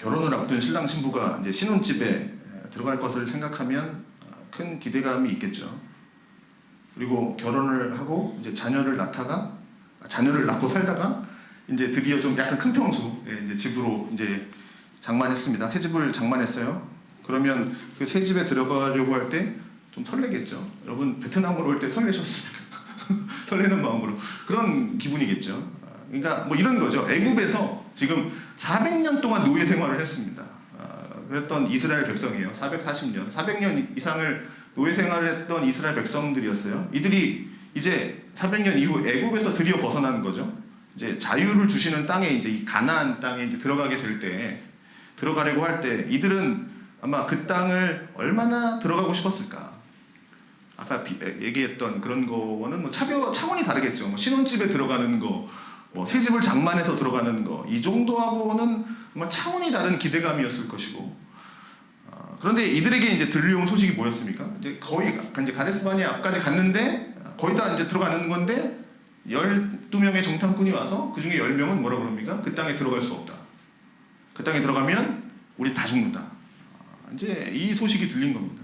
결혼을 앞둔 신랑 신부가 이제 신혼집에 들어갈 것을 생각하면 큰 기대감이 있겠죠. 그리고 결혼을 하고 이제 자녀를 낳고 살다가 이제 드디어 좀 약간 큰 평수 이제 집으로 이제 장만했습니다. 새 집을 장만했어요. 그러면 그 새 집에 들어가려고 할 때 좀 설레겠죠. 여러분 베트남으로 올 때 설레셨습니까? 설레는 마음으로 그런 기분이겠죠. 그러니까 뭐 이런 거죠. 애굽에서 지금 400년 동안 노예 생활을 했습니다. 그랬던 이스라엘 백성이에요. 400년 이상을 노예 생활을 했던 이스라엘 백성들이었어요. 이들이 이제 400년 이후 애굽에서 드디어 벗어나는 거죠. 이제 자유를 주시는 땅에 이제 이 가나안 땅에 이제 들어가게 될 때, 들어가려고 할 때 이들은 아마 그 땅을 얼마나 들어가고 싶었을까? 아까 얘기했던 그런 거는 뭐 차원이 다르겠죠. 뭐 신혼집에 들어가는 거, 뭐 새 집을 장만해서 들어가는 거, 이 정도하고는 아마 차원이 다른 기대감이었을 것이고. 그런데 이들에게 이제 들려온 소식이 뭐였습니까? 이제 거의 이제 가데스바네 앞까지 갔는데 거의 다 이제 들어가는 건데 12명의 정탐꾼이 와서 그 중에 10명은 뭐라고 그럽니까? 그 땅에 들어갈 수 없다. 그 땅에 들어가면 우리 다 죽는다. 이제 이 소식이 들린 겁니다.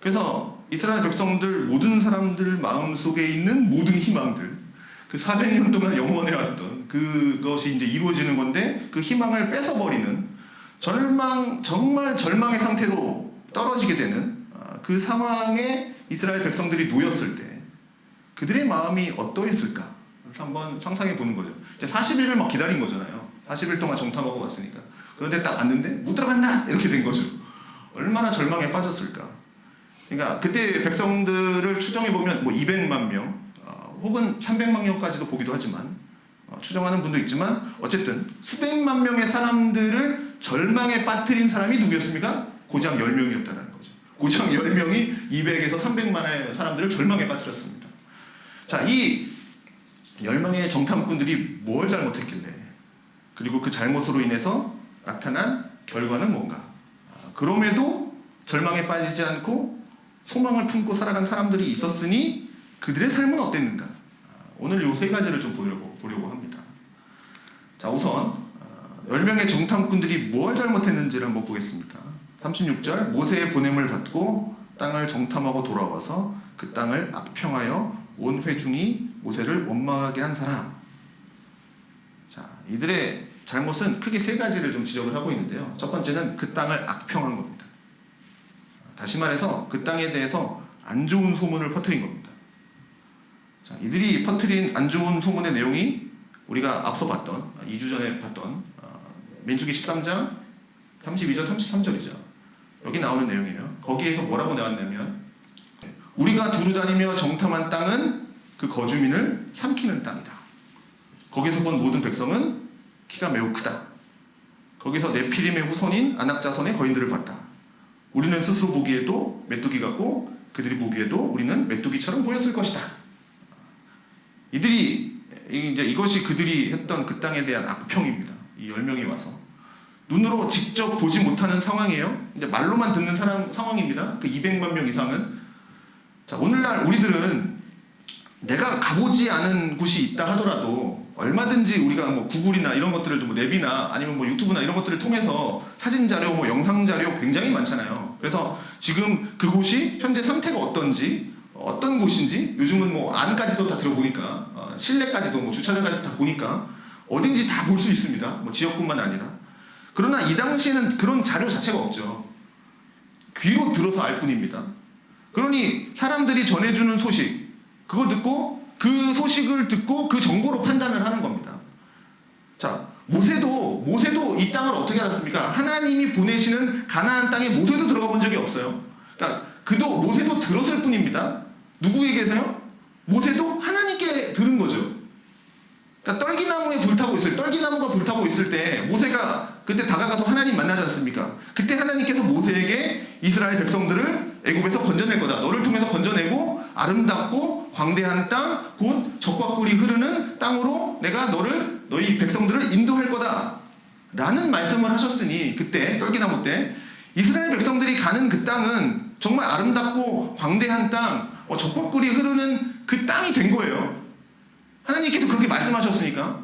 그래서 이스라엘 백성들 모든 사람들 마음속에 있는 모든 희망들, 그 400년 동안 영원해왔던 그것이 이제 이루어지는 건데 그 희망을 뺏어버리는 정말 절망의 상태로 떨어지게 되는 그 상황에 이스라엘 백성들이 놓였을 때 그들의 마음이 어떠했을까? 한번 상상해 보는 거죠. 이제 40일을 막 기다린 거잖아요. 40일 동안 정탐하고 왔으니까. 그런데 딱 왔는데 못 들어간다! 이렇게 된 거죠. 얼마나 절망에 빠졌을까? 그러니까 그때 백성들을 추정해 보면 뭐 200만 명, 혹은 300만 명까지도 보기도 하지만 추정하는 분도 있지만 어쨌든 수백만 명의 사람들을 절망에 빠뜨린 사람이 누구였습니까? 고작 10명이었다는 거죠. 고작 10명이 200에서 300만의 사람들을 절망에 빠뜨렸습니다. 자, 이 10명의 정탐꾼들이 뭘 잘못했길래, 그리고 그 잘못으로 인해서 나타난 결과는 뭔가? 그럼에도 절망에 빠지지 않고 소망을 품고 살아간 사람들이 있었으니 그들의 삶은 어땠는가? 오늘 요 세 가지를 좀 보려고 합니다. 자, 우선 10명의 정탐꾼들이 뭘 잘못했는지를 한번 보겠습니다. 36절, 모세의 보냄을 받고 땅을 정탐하고 돌아와서 그 땅을 악평하여 온 회중이 모세를 원망하게 한 사람. 자, 이들의 잘못은 크게 세 가지를 좀 지적을 하고 있는데요. 첫 번째는 그 땅을 악평한 겁니다. 다시 말해서 그 땅에 대해서 안 좋은 소문을 퍼뜨린 겁니다. 자, 이들이 퍼뜨린 안 좋은 소문의 내용이 우리가 앞서 봤던, 2주 전에 봤던 민수기 13장 32절 33절이죠. 여기 나오는 내용이에요. 거기에서 뭐라고 나왔냐면 우리가 두루 다니며 정탐한 땅은 그 거주민을 삼키는 땅이다. 거기서 본 모든 백성은 키가 매우 크다. 거기서 네피림의 후손인 아낙 자손의 거인들을 봤다. 우리는 스스로 보기에도 메뚜기 같고 그들이 보기에도 우리는 메뚜기처럼 보였을 것이다. 이것이 그들이 했던 그 땅에 대한 악평입니다. 이 10명이 와서 눈으로 직접 보지 못하는 상황이에요. 이제 말로만 듣는 상황입니다. 그 200만 명 이상은. 자, 오늘날 우리들은 내가 가보지 않은 곳이 있다 하더라도 얼마든지 우리가 뭐 구글이나 이런 것들을 뭐 랩이나 아니면 뭐 유튜브나 이런 것들을 통해서 사진 자료, 뭐 영상 자료 굉장히 많잖아요. 그래서 지금 그곳이 현재 상태가 어떤지, 어떤 곳인지 요즘은 뭐 안까지도 다 들어보니까 실내까지도 뭐 주차장까지도 다 보니까 어딘지 다 볼 수 있습니다. 뭐 지역뿐만 아니라. 그러나 이 당시에는 그런 자료 자체가 없죠. 귀로 들어서 알 뿐입니다. 그러니 사람들이 전해주는 소식, 그거 듣고 그 소식을 듣고 그 정보로 판단을 하는 겁니다. 자, 모세도 이 땅을 어떻게 알았습니까? 하나님이 보내시는 가나안 땅에 모세도 들어가 본 적이 없어요. 그러니까 모세도 들었을 뿐입니다. 누구에게서요? 모세도 하나님께 들은 거죠. 그러니까 떨기나무에 불타고 있어요. 떨기나무가 불타고 있을 때 모세가 그때 다가가서 하나님 만나지 않습니까? 그때 하나님께서 모세에게 이스라엘 백성들을 애굽에서 건져낼 거다. 너를 통해서 건져내고 아름답고 광대한 땅, 곧 젖과 꿀이 흐르는 땅으로 내가 너희 백성들을 인도할 거다. 라는 말씀을 하셨으니 그때 떨기나무 때 이스라엘 백성들이 가는 그 땅은 정말 아름답고 광대한 땅, 젖과 꿀이 흐르는 그 땅이 된 거예요. 하나님께서 그렇게 말씀하셨으니까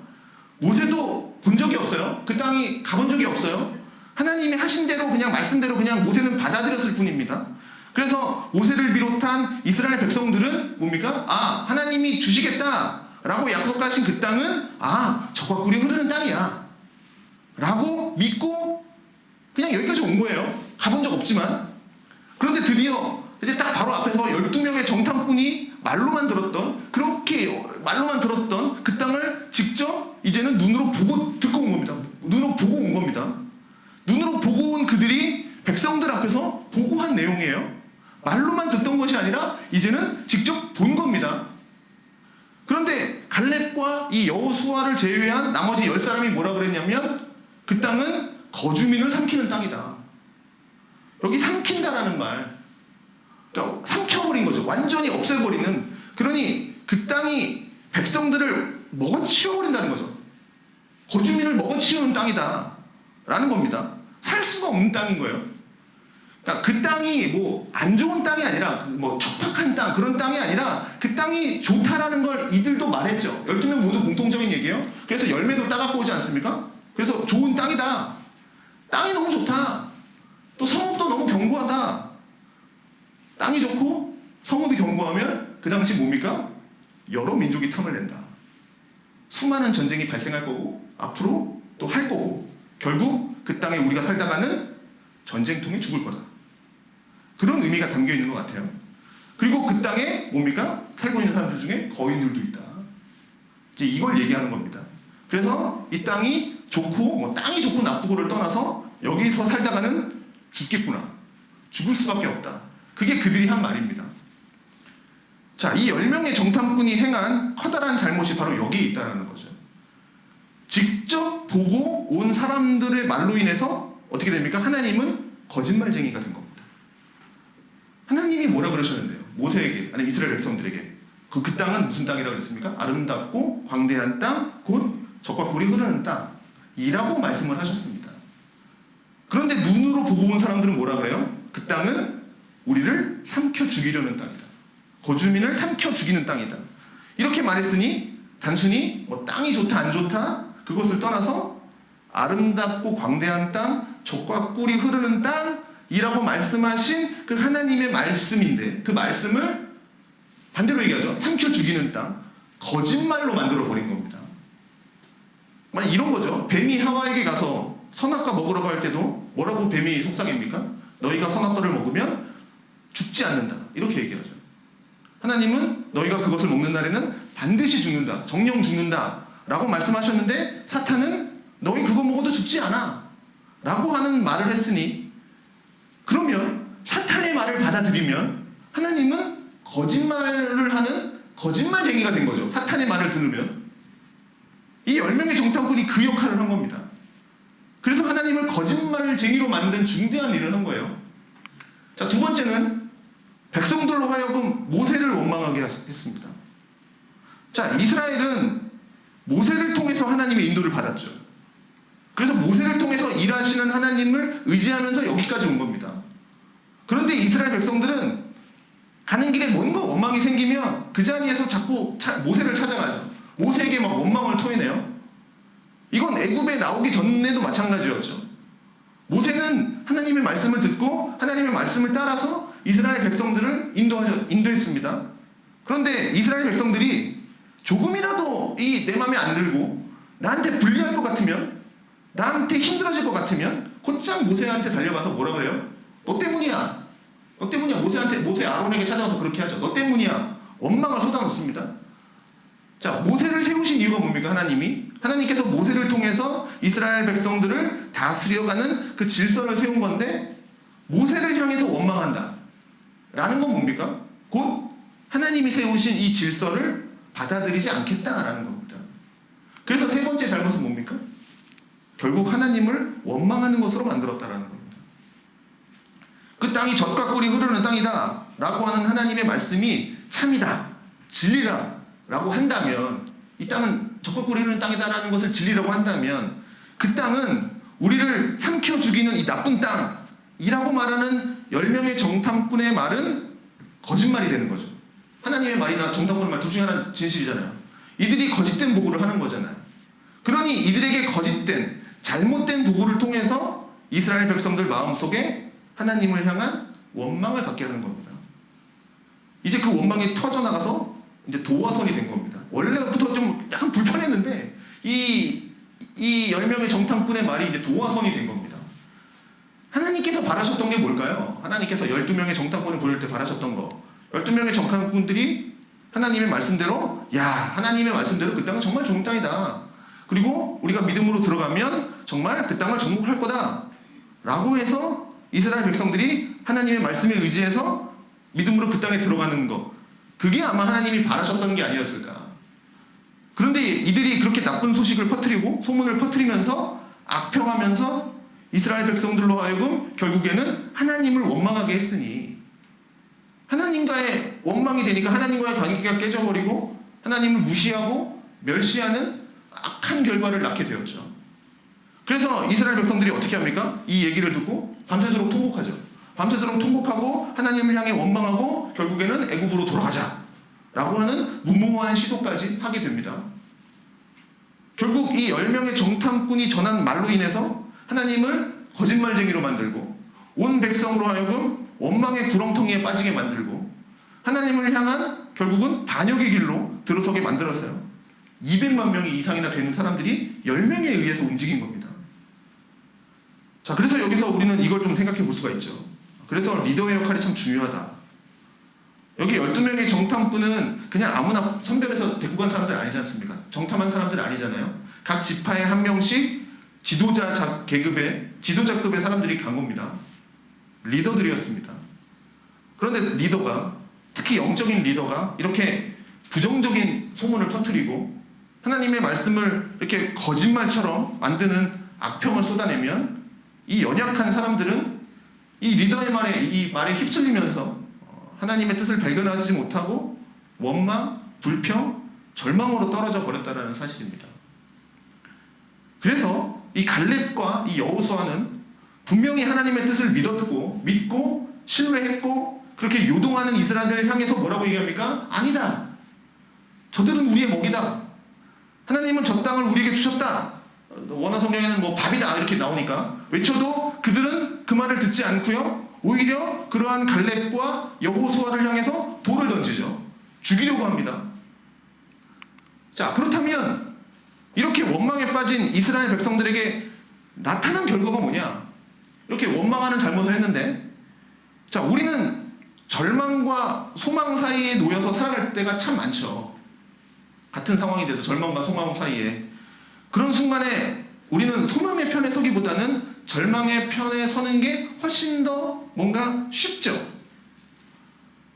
모세도 본 적이 없어요. 그 땅이 가본 적이 없어요. 하나님이 하신 대로 그냥 말씀대로 그냥 모세는 받아들였을 뿐입니다. 그래서 모세를 비롯한 이스라엘 백성들은 뭡니까? 아, 하나님이 주시겠다라고 약속하신 그 땅은 적과 꿀이 흐르는 땅이야 라고 믿고 그냥 여기까지 온 거예요. 가본 적 없지만. 그런데 드디어 이제 딱 바로 앞에서 12명의 정탐꾼이 말로만 들었던 그 땅을 직접 이제는 눈으로 보고 듣고 온 겁니다. 눈으로 보고 온 겁니다. 눈으로 보고 온 그들이 백성들 앞에서 보고한 내용이에요. 말로만 듣던 것이 아니라 이제는 직접 본 겁니다. 그런데 갈렙과 이 여호수아를 제외한 나머지 10사람이 뭐라 그랬냐면 그 땅은 거주민을 삼키는 땅이다. 여기 삼킨다라는 말, 그러니까 삼켜버린 거죠. 완전히 없애버리는. 그러니 그 땅이 백성들을 먹어치워버린다는 거죠. 거주민을 먹어치우는 땅이다 라는 겁니다. 살 수가 없는 땅인 거예요. 그러니까 그 땅이 뭐 안 좋은 땅이 아니라 뭐 척박한 땅 그런 땅이 아니라 그 땅이 좋다라는 걸 이들도 말했죠. 12명 모두 공통적인 얘기예요. 그래서 열매도 따갖고 오지 않습니까? 그래서 좋은 땅이다. 땅이 너무 좋다. 또 성읍도 너무 견고하다. 땅이 좋고 성읍이 견고하면 그 당시 뭡니까? 여러 민족이 탐을 낸다. 수많은 전쟁이 발생할 거고 앞으로 또 할 거고 결국 그 땅에 우리가 살다가는 전쟁통에 죽을 거다. 그런 의미가 담겨 있는 것 같아요. 그리고 그 땅에 뭡니까? 살고 있는 사람들 중에 거인들도 있다. 이제 이걸 얘기하는 겁니다. 그래서 이 땅이 좋고 땅이 좋고 나쁘고를 떠나서 여기서 살다가는 죽겠구나. 죽을 수밖에 없다. 그게 그들이 한 말입니다. 자, 이 10명의 정탐꾼이 행한 커다란 잘못이 바로 여기에 있다는 거죠. 직접 보고 온 사람들의 말로 인해서 어떻게 됩니까? 하나님은 거짓말쟁이가 된 겁니다. 하나님이 뭐라 그러셨는데요? 모세에게, 아니면 이스라엘 백성들에게 그 땅은 무슨 땅이라고 그랬습니까? 아름답고 광대한 땅, 곧 젖과 꿀이 흐르는 땅이라고 말씀을 하셨습니다. 그런데 눈으로 보고 온 사람들은 뭐라 그래요? 그 땅은 우리를 삼켜 죽이려는 땅이다. 거주민을 삼켜 죽이는 땅이다. 이렇게 말했으니 단순히 뭐 땅이 좋다 안 좋다 그것을 떠나서 아름답고 광대한 땅, 젖과 꿀이 흐르는 땅이라고 말씀하신 그 하나님의 말씀인데 그 말씀을 반대로 얘기하죠. 삼켜 죽이는 땅, 거짓말로 만들어 버린 겁니다. 만약 이런 거죠. 뱀이 하와에게 가서 선악과 먹으러 갈 때도 뭐라고 뱀이 속삭입니까? 너희가 선악과를 먹으면 죽지 않는다. 이렇게 얘기하죠. 하나님은 너희가 그것을 먹는 날에는 반드시 죽는다. 정령 죽는다. 라고 말씀하셨는데 사탄은 너희 그거 먹어도 죽지 않아. 라고 하는 말을 했으니 그러면 사탄의 말을 받아들이면 하나님은 거짓말을 하는 거짓말쟁이가 된 거죠. 사탄의 말을 들으면. 이 10명의 정탐꾼이 그 역할을 한 겁니다. 그래서 하나님을 거짓말쟁이로 만든 중대한 일을 한 거예요. 자, 두 번째는 백성들로 하여금 모세를 원망하게 했습니다. 자, 이스라엘은 모세를 통해서 하나님의 인도를 받았죠. 그래서 모세를 통해서 일하시는 하나님을 의지하면서 여기까지 온 겁니다. 그런데 이스라엘 백성들은 가는 길에 뭔가 원망이 생기면 그 자리에서 자꾸 모세를 찾아가죠. 모세에게 막 원망을 토해내요. 이건 애굽에 나오기 전에도 마찬가지였죠. 모세는 하나님의 말씀을 듣고 하나님의 말씀을 따라서 이스라엘 백성들을 인도했습니다. 그런데 이스라엘 백성들이 조금이라도 이 내 맘에 안 들고 나한테 불리할 것 같으면 나한테 힘들어질 것 같으면 곧장 모세한테 달려가서 뭐라 그래요? 너 때문이야. 너 때문이야. 모세 아론에게 찾아가서 그렇게 하죠. 너 때문이야. 원망을 쏟아놓습니다. 자, 모세를 세우신 이유가 뭡니까? 하나님께서 모세를 통해서 이스라엘 백성들을 다스려가는 그 질서를 세운 건데 모세를 향해서 원망한다 라는 건 뭡니까? 곧 하나님이 세우신 이 질서를 받아들이지 않겠다라는 겁니다. 그래서 세 번째 잘못은 뭡니까? 결국 하나님을 원망하는 것으로 만들었다라는 겁니다. 그 땅이 젖과 꿀이 흐르는 땅이다 라고 하는 하나님의 말씀이 참이다, 진리라 라고 한다면, 이 땅은 젖과 꿀이 흐르는 땅이다라는 것을 진리라고 한다면 그 땅은 우리를 삼켜 죽이는 이 나쁜 땅이라고 말하는 10명의 정탐꾼의 말은 거짓말이 되는 거죠. 하나님의 말이나 정탐꾼의 말 둘 중에 하나는 진실이잖아요. 이들이 거짓된 보고를 하는 거잖아요. 그러니 이들에게 거짓된 잘못된 보고를 통해서 이스라엘 백성들 마음속에 하나님을 향한 원망을 갖게 하는 겁니다. 이제 그 원망이 터져나가서 이제 도화선이 된 겁니다. 원래부터 좀 약간 불편했는데 이 10명의 정탐꾼의 말이 이제 도화선이 된 겁니다. 하나님께서 바라셨던 게 뭘까요? 하나님께서 12명의 정탐꾼을 보낼 때 바라셨던 거. 12명의 정탐꾼들이 하나님의 말씀대로, 야, 하나님의 말씀대로 그 땅은 정말 좋은 땅이다. 그리고 우리가 믿음으로 들어가면 정말 그 땅을 정복할 거다. 라고 해서 이스라엘 백성들이 하나님의 말씀에 의지해서 믿음으로 그 땅에 들어가는 것. 그게 아마 하나님이 바라셨던 게 아니었을까. 그런데 이들이 그렇게 나쁜 소식을 퍼뜨리고 소문을 퍼뜨리면서 악평하면서 이스라엘 백성들로 하여금 결국에는 하나님을 원망하게 했으니 하나님과의 원망이 되니까 하나님과의 관계가 깨져버리고 하나님을 무시하고 멸시하는 악한 결과를 낳게 되었죠. 그래서 이스라엘 백성들이 어떻게 합니까? 이 얘기를 듣고 밤새도록 통곡하죠. 밤새도록 통곡하고 하나님을 향해 원망하고 결국에는 애굽으로 돌아가자 라고 하는 무모한 시도까지 하게 됩니다. 결국 이 10명의 정탐꾼이 전한 말로 인해서 하나님을 거짓말쟁이로 만들고 온 백성으로 하여금 원망의 구렁텅이에 빠지게 만들고 하나님을 향한 결국은 반역의 길로 들어서게 만들었어요. 200만 명이 이상이나 되는 사람들이 10명에 의해서 움직인 겁니다. 자, 그래서 여기서 우리는 이걸 좀 생각해 볼 수가 있죠. 그래서 리더의 역할이 참 중요하다. 여기 12명의 정탐꾼은 그냥 아무나 선별해서 데리고 간 사람들 아니지 않습니까? 정탐한 사람들 아니잖아요. 각 지파에 한 명씩 지도자급의 사람들이 간 겁니다. 리더들이었습니다. 그런데 리더가, 특히 영적인 리더가 이렇게 부정적인 소문을 터뜨리고 하나님의 말씀을 이렇게 거짓말처럼 만드는 악평을 쏟아내면 이 연약한 사람들은 이 리더의 말에 휩쓸리면서 하나님의 뜻을 발견하지 못하고 원망, 불평, 절망으로 떨어져 버렸다는 사실입니다. 그래서 이 갈렙과 이 여호수아는 분명히 하나님의 뜻을 믿고 신뢰했고 그렇게 요동하는 이스라엘을 향해서 뭐라고 얘기합니까? 아니다. 저들은 우리의 먹이다. 하나님은 저 땅을 우리에게 주셨다. 원어 성경에는 뭐 밥이다 이렇게 나오니까 외쳐도 그들은 그 말을 듣지 않고요. 오히려 그러한 갈렙과 여호수아를 향해서 돌을 던지죠. 죽이려고 합니다. 자, 그렇다면 이렇게 원망에 빠진 이스라엘 백성들에게 나타난 결과가 뭐냐? 이렇게 원망하는 잘못을 했는데, 자, 우리는 절망과 소망 사이에 놓여서 살아갈 때가 참 많죠. 같은 상황이 돼도 절망과 소망 사이에. 그런 순간에 우리는 소망의 편에 서기보다는 절망의 편에 서는 게 훨씬 더 뭔가 쉽죠.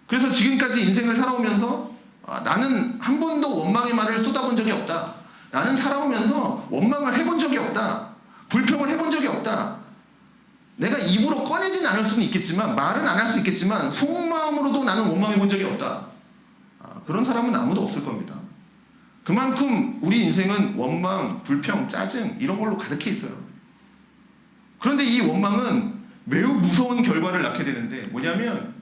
그래서 지금까지 인생을 살아오면서 나는 한 번도 원망의 말을 쏟아본 적이 없다. 나는 살아오면서 원망을 해본 적이 없다. 불평을 해본 적이 없다. 내가 입으로 꺼내진 않을 수는 있겠지만, 말은 안 할 수 있겠지만 속마음으로도 나는 원망해 본 적이 없다. 그런 사람은 아무도 없을 겁니다. 그만큼 우리 인생은 원망, 불평, 짜증 이런 걸로 가득해 있어요. 그런데 이 원망은 매우 무서운 결과를 낳게 되는데 뭐냐면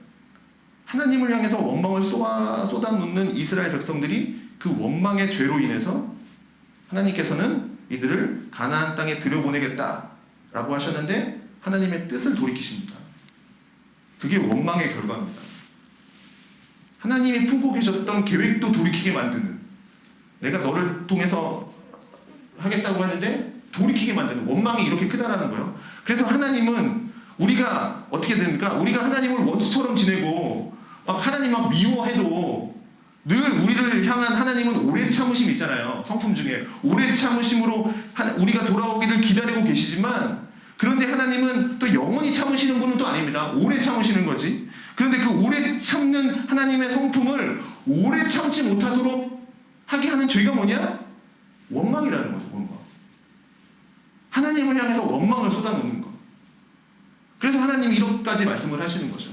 하나님을 향해서 원망을 쏟아놓는 이스라엘 백성들이 그 원망의 죄로 인해서 하나님께서는 이들을 가나안 땅에 들여보내겠다라고 하셨는데 하나님의 뜻을 돌이키십니다. 그게 원망의 결과입니다. 하나님이 품고 계셨던 계획도 돌이키게 만드는, 내가 너를 통해서 하겠다고 하는데 돌이키게 만드는 원망이 이렇게 크다라는 거예요. 그래서 하나님은 우리가 어떻게 됩니까? 우리가 하나님을 원수처럼 지내고 하나님 막 미워해도 늘 우리를 향한 하나님은 오래 참으심이 있잖아요. 성품 중에 오래 참으심으로 우리가 돌아오기를 기다리고 계시지만, 그런데 하나님은 또 영원히 참으시는 분은 또 아닙니다. 오래 참으시는 거지. 그런데 그 오래 참는 하나님의 성품을 오래 참지 못하도록 하게 하는 죄가 뭐냐? 원망이라는 거죠. 원망. 하나님을 향해서 원망을 쏟아놓는 거. 그래서 하나님이 이렇게까지 말씀을 하시는 거죠.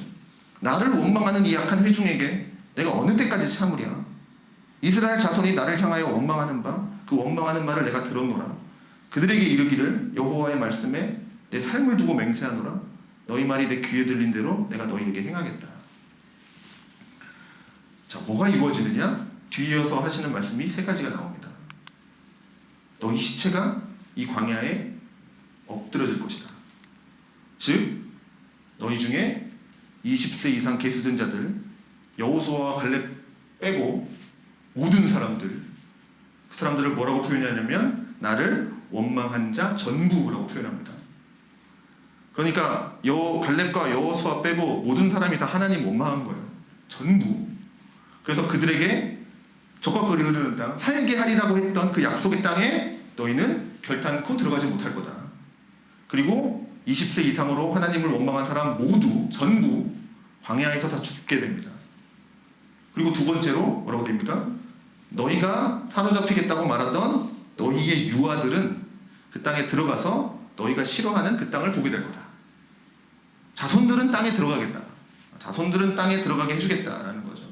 나를 원망하는 이 약한 회중에게 내가 어느 때까지 참으랴? 이스라엘 자손이 나를 향하여 원망하는 바, 그 원망하는 말을 내가 들었노라. 그들에게 이르기를 여호와의 말씀에 내 삶을 두고 맹세하노라. 너희 말이 내 귀에 들린 대로 내가 너희에게 행하겠다. 자, 뭐가 이루어지느냐? 뒤이어서 하시는 말씀이 세 가지가 나옵니다. 너희 시체가 이 광야에 엎드려질 것이다. 즉 너희 중에 20세 이상 계수된 자들, 여호수아와 갈렙 빼고 모든 사람들, 그 사람들을 뭐라고 표현하냐면 나를 원망한 자 전부라고 표현합니다. 그러니까 갈렙과 여호수아 빼고 모든 사람이 다 하나님 원망한 거예요. 전부. 그래서 그들에게 적과 꿀이 흐르는 땅, 살게 하리라고 했던 그 약속의 땅에 너희는 결단코 들어가지 못할 거다. 그리고 20세 이상으로 하나님을 원망한 사람 모두 전부 광야에서 다 죽게 됩니다. 그리고 두 번째로 뭐라고 됩니까? 너희가 사로잡히겠다고 말하던 너희의 유아들은 그 땅에 들어가서 너희가 싫어하는 그 땅을 보게 될 거다. 자손들은 땅에 들어가겠다. 자손들은 땅에 들어가게 해주겠다라는 거죠.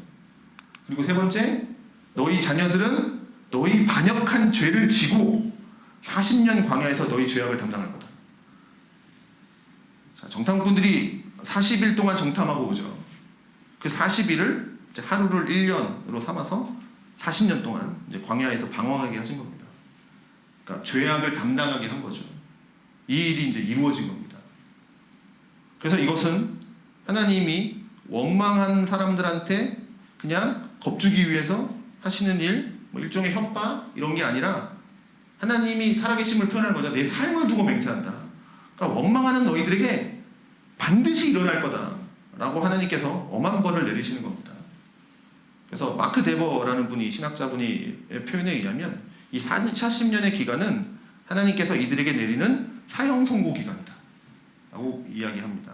그리고 세 번째, 너희 자녀들은 너희 반역한 죄를 지고 40년 광야에서 너희 죄악을 담당할 거다. 자, 정탐꾼들이 40일 동안 정탐하고 오죠. 그 40일을 이제 하루를 1년으로 삼아서 40년 동안 이제 광야에서 방황하게 하신 겁니다. 그러니까 죄악을 담당하게 한 거죠. 이 일이 이제 이루어진 겁니다. 그래서 이것은 하나님이 원망한 사람들한테 그냥 겁주기 위해서 하시는 일, 뭐 일종의 협박 이런 게 아니라 하나님이 살아계심을 표현하는 거죠. 내 삶을 두고 맹세한다. 그러니까 원망하는 너희들에게 반드시 일어날 거다라고 하나님께서 엄한 벌을 내리시는 겁니다. 그래서 마크 데버라는 분이 신학자분이 표현에 의하면 이 40년의 기간은 하나님께서 이들에게 내리는 사형 선고 기간이다 라고 이야기합니다.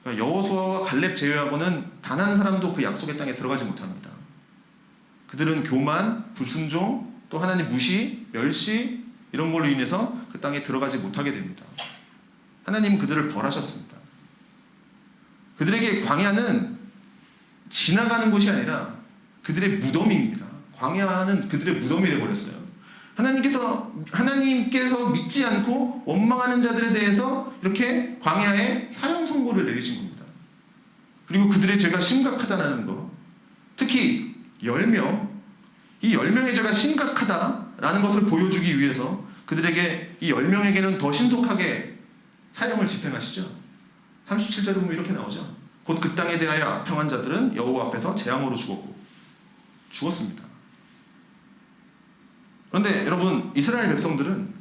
그러니까 여호수아와 갈렙 제외하고는 단 한 사람도 그 약속의 땅에 들어가지 못합니다. 그들은 교만, 불순종, 또 하나님 무시, 멸시 이런 걸로 인해서 그 땅에 들어가지 못하게 됩니다. 하나님은 그들을 벌하셨습니다. 그들에게 광야는 지나가는 곳이 아니라 그들의 무덤입니다. 광야는 그들의 무덤이 되어버렸어요. 하나님께서 믿지 않고 원망하는 자들에 대해서 이렇게 광야에 사형 선고를 내리신 겁니다. 그리고 그들의 죄가 심각하다는 것, 특히 10명, 이 10명의 죄가 심각하다라는 것을 보여주기 위해서 그들에게 이 10명에게는 더 신속하게 사형을 집행하시죠. 37절에 보면 이렇게 나오죠. 곧 그 땅에 대하여 악평한 자들은 여호와 앞에서 재앙으로 죽었습니다. 그런데 여러분, 이스라엘 백성들은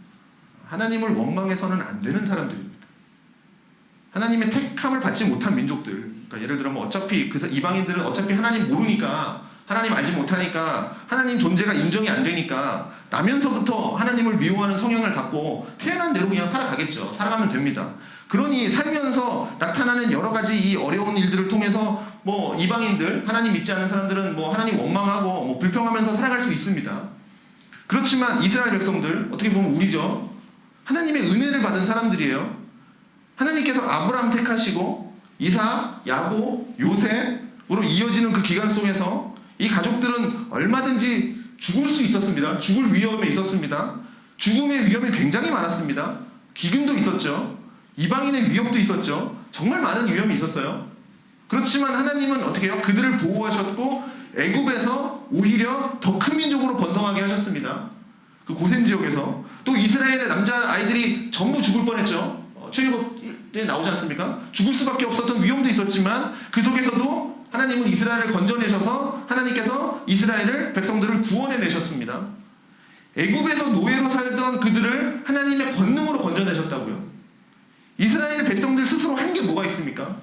하나님을 원망해서는 안 되는 사람들입니다. 하나님의 택함을 받지 못한 민족들, 그러니까 예를 들면 어차피 이방인들은 어차피 하나님 모르니까, 하나님 알지 못하니까, 하나님 존재가 인정이 안 되니까 나면서부터 하나님을 미워하는 성향을 갖고 태어난 대로 그냥 살아가겠죠. 살아가면 됩니다. 그러니 살면서 나타나는 여러 가지 이 어려운 일들을 통해서 뭐 이방인들, 하나님 믿지 않는 사람들은 뭐 하나님 원망하고 뭐 불평하면서 살아갈 수 있습니다. 그렇지만 이스라엘 백성들, 어떻게 보면 우리죠. 하나님의 은혜를 받은 사람들이에요. 하나님께서 아브라함 택하시고 이삭, 야곱, 요셉으로 이어지는 그 기간 속에서 이 가족들은 얼마든지 죽을 수 있었습니다. 죽을 위험에 있었습니다. 죽음의 위험이 굉장히 많았습니다. 기근도 있었죠. 이방인의 위협도 있었죠. 정말 많은 위험이 있었어요. 그렇지만 하나님은 어떻게 해요? 그들을 보호하셨고 애굽에서 오히려 더 큰 민족으로 번성하게 하셨습니다. 그 고센 지역에서. 또 이스라엘의 남자아이들이 전부 죽을 뻔했죠. 출애굽에 나오지 않습니까? 죽을 수밖에 없었던 위험도 있었지만 그 속에서도 하나님은 이스라엘을 건져내셔서 하나님께서 이스라엘을, 백성들을 구원해내셨습니다. 애굽에서 노예로 살던 그들을 하나님의 권능으로 건져내셨다고요. 이스라엘 백성들 스스로 한 게 뭐가 있습니까?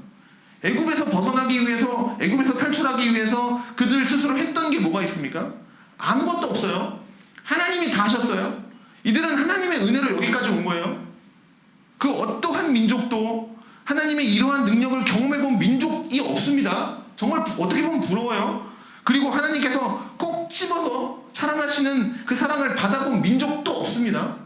애굽에서 벗어나기 위해서, 애굽에서 탈출하기 위해서 그들 스스로 했던 게 뭐가 있습니까? 아무것도 없어요. 하나님이 다 하셨어요. 이들은 하나님의 은혜로 여기까지 온 거예요. 그 어떠한 민족도 하나님의 이러한 능력을 경험해본 민족이 없습니다. 정말 어떻게 보면 부러워요. 그리고 하나님께서 꼭 집어서 사랑하시는 그 사랑을 받아본 민족도 없습니다.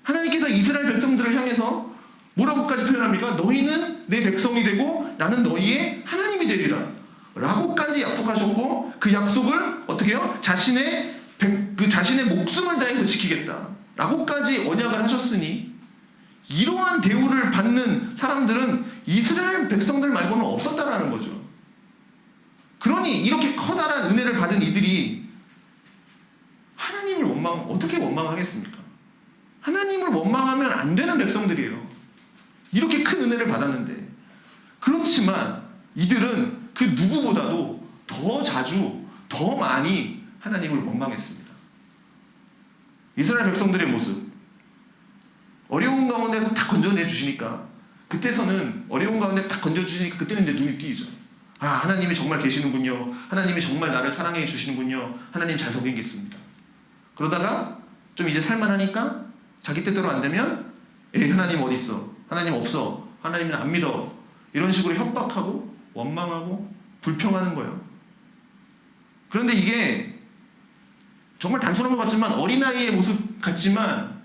하나님께서 이스라엘 백성들을 향해서 뭐라고까지 표현합니까? 너희는 내 백성이 되고 나는 너희의 하나님이 되리라 라고까지 약속하셨고, 그 약속을 어떻게 해요? 자신의 목숨을 다해서 지키겠다 라고까지 언약을 하셨으니, 이러한 대우를 받는 사람들은 이스라엘 백성들 말고는 없었다라는 거죠. 그러니 이렇게 커다란 은혜를 받은 이들이 하나님을 어떻게 원망하겠습니까? 하나님을 원망하면 안 되는 백성들이에요. 이렇게 큰 은혜를 받았는데, 그렇지만 이들은 그 누구보다도 더 자주, 더 많이 하나님을 원망했습니다. 이스라엘 백성들의 모습, 어려운 가운데서 다 건져내 주시니까, 그때서는 어려운 가운데 딱 건져주시니까 그때는 이제 눈이 띄죠. 아, 하나님이 정말 계시는군요. 하나님이 정말 나를 사랑해 주시는군요. 하나님 잘 섬기겠습니다. 그러다가 좀 이제 살만하니까 자기 뜻대로 안 되면, 에이, 하나님 어디 있어? 하나님 없어. 하나님은 안 믿어. 이런 식으로 협박하고 원망하고 불평하는 거예요. 그런데 이게 정말 단순한 것 같지만, 어린아이의 모습 같지만,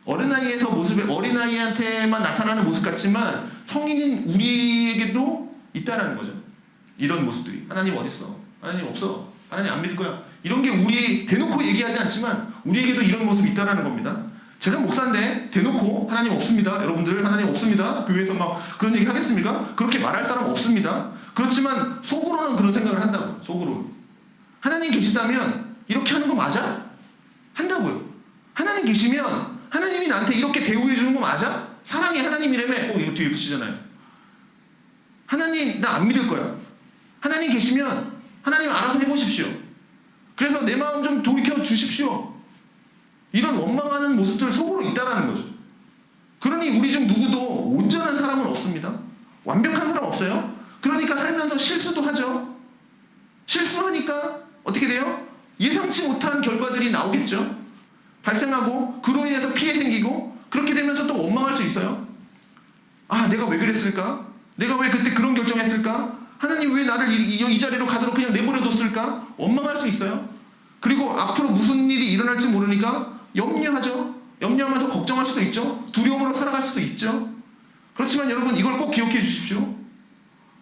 어린아이한테만 나타나는 모습 같지만 성인인 우리에게도 있다라는 거죠. 이런 모습들이. 하나님 어디 있어? 하나님 없어. 하나님 안 믿을 거야. 이런 게 우리 대놓고 얘기하지 않지만 우리에게도 이런 모습이 있다라는 겁니다. 제가 목사인데 대놓고 하나님 없습니다. 여러분들 하나님 없습니다. 교회에서 막 그런 얘기 하겠습니까? 그렇게 말할 사람 없습니다. 그렇지만 속으로는 그런 생각을 한다고요. 속으로. 하나님 계시다면 이렇게 하는 거 맞아? 한다고요. 하나님 계시면 하나님이 나한테 이렇게 대우해 주는 거 맞아? 사랑의 하나님이라며. 꼭 이거 뒤에 붙이잖아요. 하나님 나 안 믿을 거야. 하나님 계시면 하나님 알아서 해보십시오. 그래서 내 마음 좀 돌이켜 주십시오. 이런 원망하는 모습들 속으로 있다라는 거죠. 그러니 우리 중 누구도 온전한 사람은 없습니다. 완벽한 사람 없어요. 그러니까 살면서 실수도 하죠. 실수하니까 어떻게 돼요? 예상치 못한 결과들이 나오겠죠. 발생하고 그로 인해서 피해 생기고, 그렇게 되면서 또 원망할 수 있어요. 아, 내가 왜 그랬을까? 내가 왜 그때 그런 결정했을까? 하나님 왜 나를 이 자리로 가도록 그냥 내버려뒀을까? 원망할 수 있어요. 그리고 앞으로 무슨 일이 일어날지 모르니까 염려하죠. 염려하면서 걱정할 수도 있죠. 두려움으로 살아갈 수도 있죠. 그렇지만 여러분, 이걸 꼭 기억해 주십시오.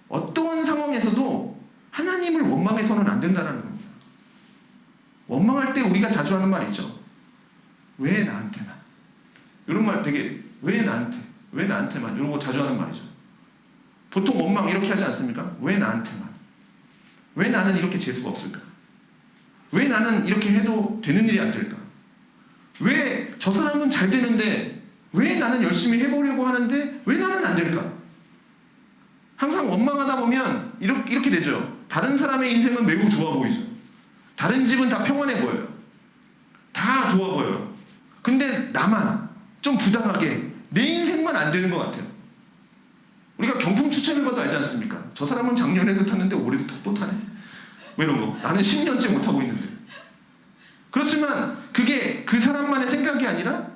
어떠한 상황에서도 하나님을 원망해서는 안 된다는 겁니다. 원망할 때 우리가 자주 하는 말이 있죠. 왜 나한테만? 이런 말 되게, 왜 나한테? 왜 나한테만? 이런 거 자주 하는 말이죠. 보통 원망 이렇게 하지 않습니까? 왜 나한테만? 왜 나는 이렇게 재수가 없을까? 왜 나는 이렇게 해도 되는 일이 안 될까? 왜 저 사람은 잘 되는데 왜 나는 열심히 해보려고 하는데 왜 나는 안 될까? 항상 원망하다 보면 이렇게 되죠. 다른 사람의 인생은 매우 좋아 보이죠. 다른 집은 다 평안해 보여요. 다 좋아 보여요. 근데 나만 좀 부당하게 내 인생만 안 되는 것 같아요. 우리가 경품 추천을 봐도 알지 않습니까? 저 사람은 작년에도 탔는데 올해도 또 타네? 뭐 이런 거. 나는 10년째 못하고 있는데. 그렇지만 그게 그 사람만의 생각이 아니라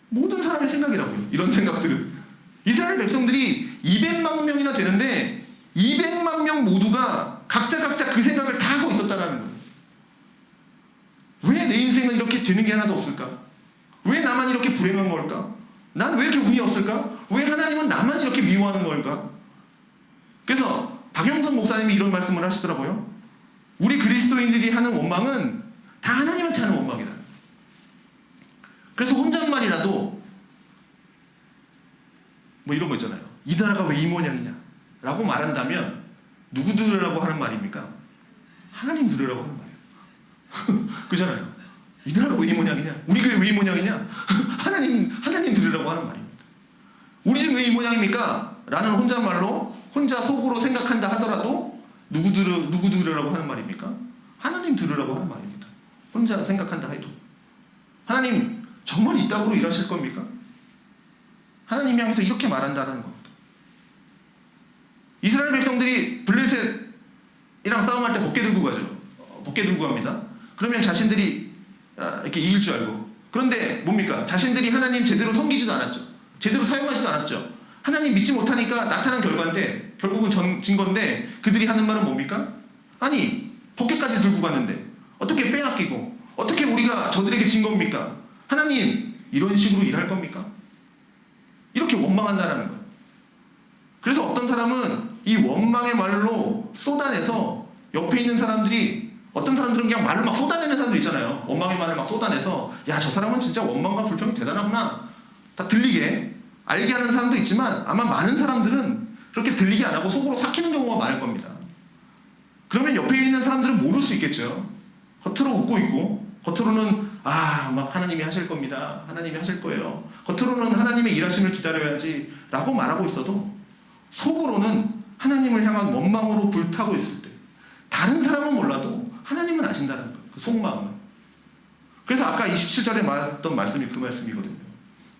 모든 사람의 생각이라고요. 이런 생각들은. 이스라엘 백성들이 200만 명이나 되는데 200만 명 모두가 각자 그 생각을 다 하고 있었다는 거예요. 왜 내 인생은 이렇게 되는 게 하나도 없을까? 왜 나만 이렇게 불행한 걸까? 난 왜 이렇게 운이 없을까? 왜 하나님은 나만 이렇게 미워하는 걸까? 그래서 박영선 목사님이 이런 말씀을 하시더라고요. 우리 그리스도인들이 하는 원망은 다 하나님한테 하는 원망이다. 그래서 혼잣말이라도 뭐 이런 거 있잖아요. 이 나라가 왜 이 모양이냐 라고 말한다면 누구 들으라고 하는 말입니까? 하나님 들으라고 하는 말이에요. 그잖아요. 이 나라가 왜 이 모양이냐? 우리 교회 왜 이 모양이냐? 하나님 들으라고 하는 말입니다. 우리 집 왜 이 모양입니까? 라는 혼잣말로 혼자 속으로 생각한다 하더라도 누구 들으라고 하는 말입니까? 하나님 들으라고 하는 말입니다. 혼자 생각한다 해도. 하나님 정말 이 땅으로 일하실 겁니까? 하나님이 향해서 이렇게 말한다는 겁니다. 이스라엘 백성들이 블레셋이랑 싸움할 때 벗게 들고 가죠. 벗게 들고 갑니다. 그러면 자신들이 이렇게 이길 줄 알고. 그런데 뭡니까? 자신들이 하나님 제대로 섬기지도 않았죠. 제대로 사용하지도 않았죠. 하나님 믿지 못하니까 나타난 결과인데, 결국은 진 건데, 그들이 하는 말은 뭡니까? 아니, 벗게까지 들고 갔는데 어떻게 빼앗기고 어떻게 우리가 저들에게 진 겁니까? 하나님 이런 식으로 일할 겁니까? 이렇게 원망한다는 거예요. 그래서 어떤 사람은 이 원망의 말로 쏟아내서 옆에 있는 사람들이, 어떤 사람들은 그냥 말로 막 쏟아내는 사람들 있잖아요. 원망의 말을 막 쏟아내서 야, 저 사람은 진짜 원망과 불평이 대단하구나, 다 들리게 알게 하는 사람도 있지만 아마 많은 사람들은 그렇게 들리게 안 하고 속으로 삭히는 경우가 많을 겁니다. 그러면 옆에 있는 사람들은 모를 수 있겠죠. 겉으로 웃고 있고 겉으로는 막 하나님이 하실 겁니다. 하나님이 하실 거예요. 겉으로는 하나님의 일하심을 기다려야지 라고 말하고 있어도 속으로는 하나님을 향한 원망으로 불타고 있을 때 다른 사람은 몰라도 하나님은 아신다는 거예요. 그 속마음을. 그래서 아까 27절에 말했던 말씀이 그 말씀이거든요.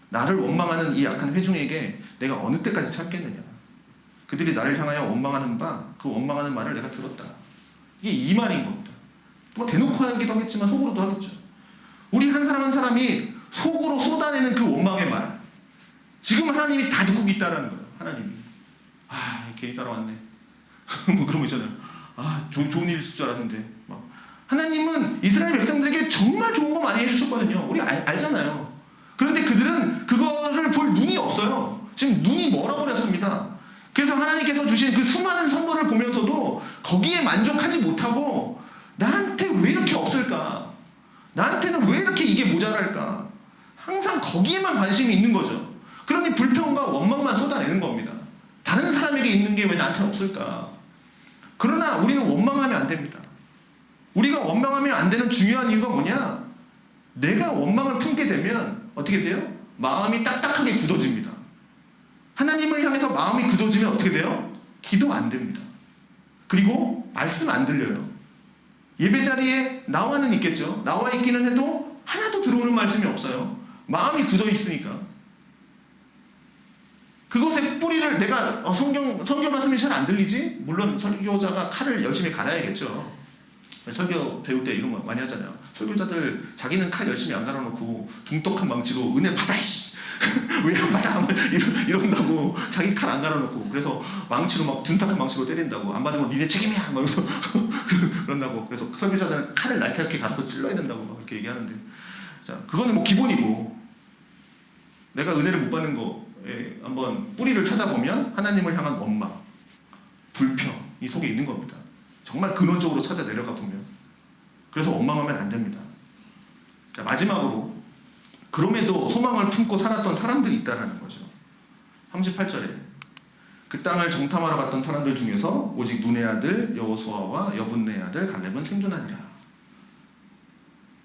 나를 원망하는 이 악한 회중에게 내가 어느 때까지 참겠느냐. 그들이 나를 향하여 원망하는 바 그 원망하는 말을 내가 들었다. 이게 이 말인 겁니다. 뭐 대놓고 하기도 하겠지만 속으로도 하겠죠. 우리 한 사람 한 사람이 속으로 쏟아내는 그 원망의 말, 지금 하나님이 다 듣고 있다라는 거예요. 하나님이 괜히 따라왔네. 뭐 그런 거 있잖아요. 좋은 일 있을 줄 알았는데. 막. 하나님은 이스라엘 백성들에게 정말 좋은 거 많이 해주셨거든요. 우리 알잖아요. 그런데 그들은 그거를 볼 눈이 없어요. 지금 눈이 멀어버렸습니다. 그래서 하나님께서 주신 그 수많은 선물을 보면서도 거기에 만족하지 못하고 나한테 왜 이렇게 없을까? 나한테는 왜 이렇게 이게 모자랄까? 항상 거기에만 관심이 있는 거죠. 그러니 불평과 원망만 쏟아내는 겁니다. 다른 사람에게 있는 게 왜 나한테 없을까? 그러나 우리는 원망하면 안 됩니다. 우리가 원망하면 안 되는 중요한 이유가 뭐냐? 내가 원망을 품게 되면 어떻게 돼요? 마음이 딱딱하게 굳어집니다. 하나님을 향해서 마음이 굳어지면 어떻게 돼요? 기도 안 됩니다. 그리고 말씀 안 들려요. 예배 자리에 나와는 있겠죠. 나와 있기는 해도 하나도 들어오는 말씀이 없어요. 마음이 굳어 있으니까. 그것의 뿌리를 내가 성경 말씀이 잘 안 들리지? 물론 설교자가 칼을 열심히 갈아야겠죠. 설교 배울 때 이런 거 많이 하잖아요. 설교자들 자기는 칼 열심히 안 갈아놓고 둥떡한 망치로 은혜 받아 이씨 왜 안 받아 이런다고 자기 칼 안 갈아놓고 그래서 망치로 막 둔탁한 망치로 때린다고 안 받으면 니네 책임이야 막 이러면서 그런다고 그래서 설교자들은 칼을 날카롭게 갈아서 찔러야 된다고 막 이렇게 얘기하는데 자 그거는 뭐 기본이고 내가 은혜를 못 받는 거에 한번 뿌리를 찾아보면 하나님을 향한 원망, 불평이 속에 있는 겁니다. 정말 근원적으로 찾아 내려가 보면 그래서 원망하면 안 됩니다. 자 마지막으로 그럼에도 소망을 품고 살았던 사람들이 있다는 거죠. 38절에 그 땅을 정탐하러 갔던 사람들 중에서 오직 눈의 아들 여호수아와 여분네의 아들 갈렙은 생존하니라.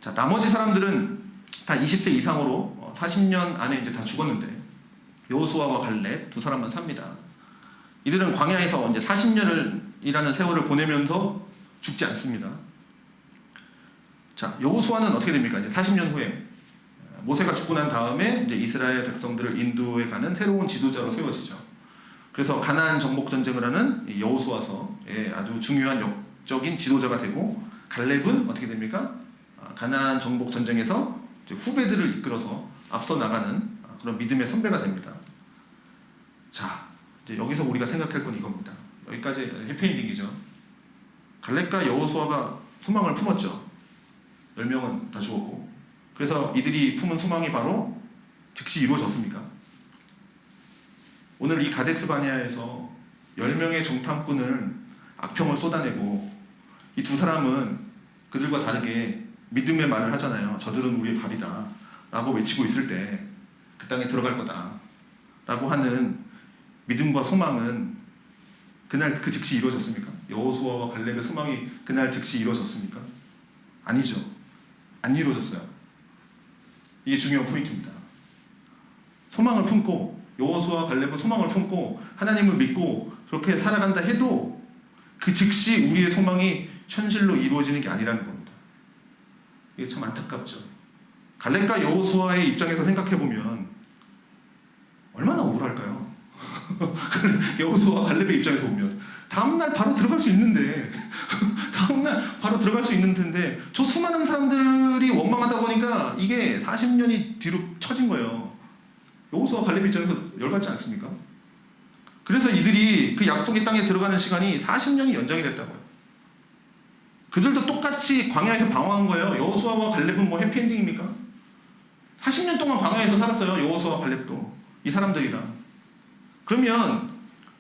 자 나머지 사람들은 다 20세 이상으로 40년 안에 이제 다 죽었는데 여호수아와 갈렙 두 사람만 삽니다. 이들은 광야에서 이제 40년이라는 세월을 보내면서 죽지 않습니다. 자, 여호수아는 어떻게 됩니까? 이제 40년 후에 모세가 죽고 난 다음에 이제 이스라엘 백성들을 인도해 가는 새로운 지도자로 세워지죠. 그래서 가나안 정복 전쟁을 하는 여호수아서의 아주 중요한 역적인 지도자가 되고 갈렙은 어떻게 됩니까? 가나안 정복 전쟁에서 이제 후배들을 이끌어서 앞서 나가는 그런 믿음의 선배가 됩니다. 자, 이제 여기서 우리가 생각할 건 이겁니다. 여기까지 해피엔딩이죠. 갈렙과 여호수아가 소망을 품었죠. 10명은 다 죽었고 그래서 이들이 품은 소망이 바로 즉시 이루어졌습니까? 오늘 이 가데스 바네아에서 10명의 정탐꾼은 악평을 쏟아내고 이 두 사람은 그들과 다르게 믿음의 말을 하잖아요. 저들은 우리의 밥이다 라고 외치고 있을 때 그 땅에 들어갈 거다 라고 하는 믿음과 소망은 그날 그 즉시 이루어졌습니까? 여호수아와 갈렙의 소망이 그날 즉시 이루어졌습니까? 아니죠. 안 이루어졌어요. 이게 중요한 포인트입니다. 소망을 품고 여호수아와 갈렙은 소망을 품고 하나님을 믿고 그렇게 살아간다 해도 그 즉시 우리의 소망이 현실로 이루어지는 게 아니라는 겁니다. 이게 참 안타깝죠. 갈렙과 여호수아의 입장에서 생각해보면 얼마나 우울할까요? 여호수아 갈렙의 입장에서 보면 다음날 바로 들어갈 수 있는데 다음날 바로 들어갈 수 있는 텐데 저 수많은 사람들이 원망하다 보니까 이게 40년이 뒤로 처진 거예요. 여호수아 갈렙 입장에서 열받지 않습니까? 그래서 이들이 그 약속의 땅에 들어가는 시간이 40년이 연장이 됐다고요. 그들도 똑같이 광야에서 방황한 거예요. 여호수아와 갈렙은 뭐 해피엔딩입니까? 40년 동안 광야에서 살았어요. 여호수아와 갈렙도 이 사람들이랑. 그러면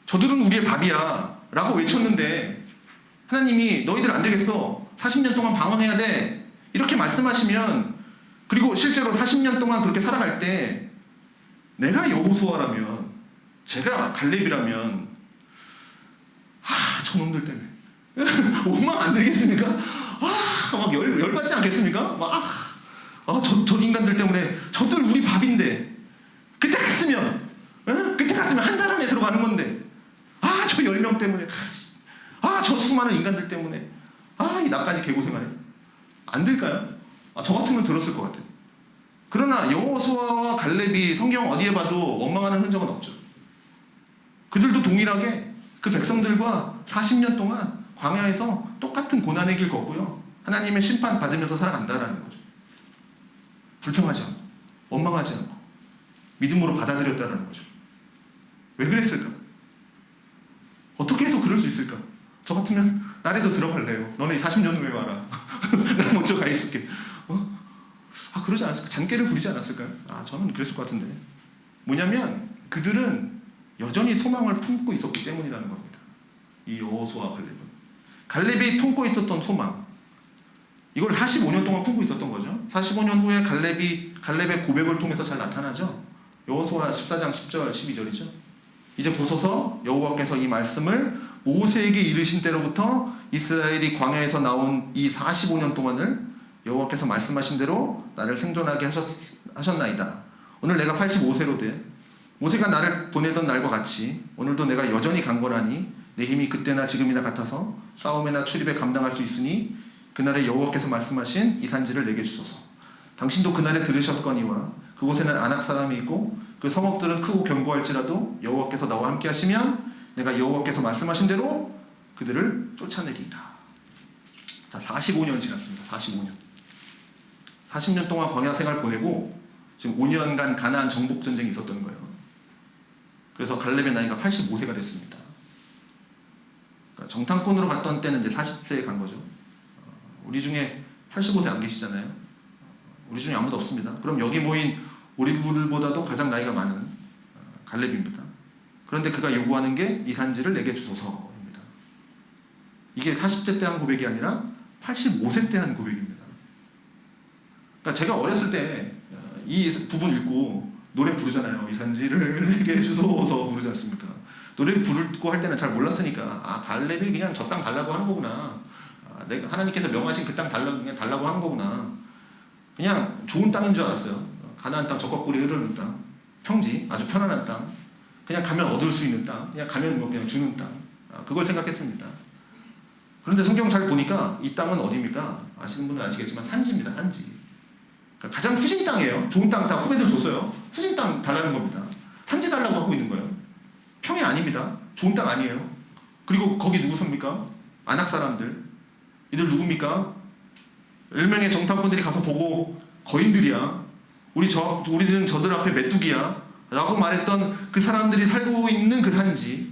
저들은 우리의 밥이야 라고 외쳤는데 하나님이 너희들 안 되겠어 40년 동안 방황해야 돼 이렇게 말씀하시면 그리고 실제로 40년 동안 그렇게 살아갈 때 내가 여호수아라면 제가 갈렙이라면 저놈들 때문에 원망 안 되겠습니까? 막 열받지 않겠습니까? 저 인간들 때문에 저들 우리 밥인데 그때 갔으면 가는 건데, 아, 저 10명 때문에, 아, 저 수많은 인간들 때문에, 아, 이 나까지 개고생하네. 안 될까요? 아, 저 같으면 들었을 것 같아요. 그러나 여호수아와 갈렙이 성경 어디에 봐도 원망하는 흔적은 없죠. 그들도 동일하게 그 백성들과 40년 동안 광야에서 똑같은 고난의 길 걷고요. 하나님의 심판 받으면서 살아간다라는 거죠. 불평하지 않고, 원망하지 않고, 믿음으로 받아들였다라는 거죠. 왜 그랬을까? 어떻게 해서 그럴 수 있을까? 저 같으면 나라도 들어갈래요. 너네 40년 후에 와라. 나 먼저 가 있을게. 아, 그러지 않았을까? 잔꾀를 부리지 않았을까요? 아, 저는 그랬을 것 같은데. 뭐냐면 그들은 여전히 소망을 품고 있었기 때문이라는 겁니다. 이 여호수아와 갈렙은. 갈렙이 품고 있었던 소망, 이걸 45년 동안 품고 있었던 거죠. 45년 후에 갈렙의 고백을 통해서 잘 나타나죠. 여호수아 14장 10절 12절이죠. 이제 보소서 여호와께서 이 말씀을 모세에게 이르신 때로부터 이스라엘이 광야에서 나온 이 45년 동안을 여호와께서 말씀하신 대로 나를 생존하게 하셨나이다. 오늘 내가 85세로 돼 모세가 나를 보내던 날과 같이 오늘도 내가 여전히 강건하니 내 힘이 그때나 지금이나 같아서 싸움이나 출입에 감당할 수 있으니 그날에 여호와께서 말씀하신 이 산지를 내게 주소서. 당신도 그날에 들으셨거니와 그곳에는 아낙 사람이 있고 그 성읍들은 크고 견고할지라도 여호와께서 나와 함께 하시면 내가 여호와께서 말씀하신 대로 그들을 쫓아내리이다. 자, 45년 지났습니다. 45년. 40년 동안 광야 생활 보내고 지금 5년간 가나안 정복 전쟁이 있었던 거예요. 그래서 갈렙의 나이가 85세가 됐습니다. 그러니까 정탐꾼으로 갔던 때는 이제 40세에 간 거죠. 우리 중에 85세 안 계시잖아요. 우리 중에 아무도 없습니다. 그럼 여기 모인 우리들보다도 가장 나이가 많은 갈렙입니다. 그런데 그가 요구하는 게 이 산지를 내게 주소서입니다. 이게 40대 때 한 고백이 아니라 85세 때 한 고백입니다. 그러니까 제가 어렸을 때 이 부분 읽고 노래 부르잖아요. 이 산지를 내게 주소서 부르지 않습니까? 노래 부르고 할 때는 잘 몰랐으니까 아, 갈렙이 그냥 저 땅 달라고 하는 거구나. 아, 내가 하나님께서 명하신 그 땅 달라고 하는 거구나. 그냥 좋은 땅인 줄 알았어요. 가나안 땅, 적과꿀이 흐르는 땅, 평지, 아주 편안한 땅, 그냥 가면 얻을 수 있는 땅, 그냥 가면 뭐 그냥 주는 땅, 그걸 생각했습니다. 그런데 성경 잘 보니까 이 땅은 어디입니까? 아시는 분은 아시겠지만 산지입니다. 산지. 그러니까 가장 후진 땅이에요. 좋은 땅 다 후배들 줬어요. 후진 땅 달라는 겁니다. 산지 달라고 하고 있는 거예요. 평이 아닙니다. 좋은 땅 아니에요. 그리고 거기 누구 섭니까? 아낙 사람들. 이들 누굽니까? 10명의 정탐꾼들이 가서 보고 거인들이야. 우리들은 저들 앞에 메뚜기야. 라고 말했던 그 사람들이 살고 있는 그 산지.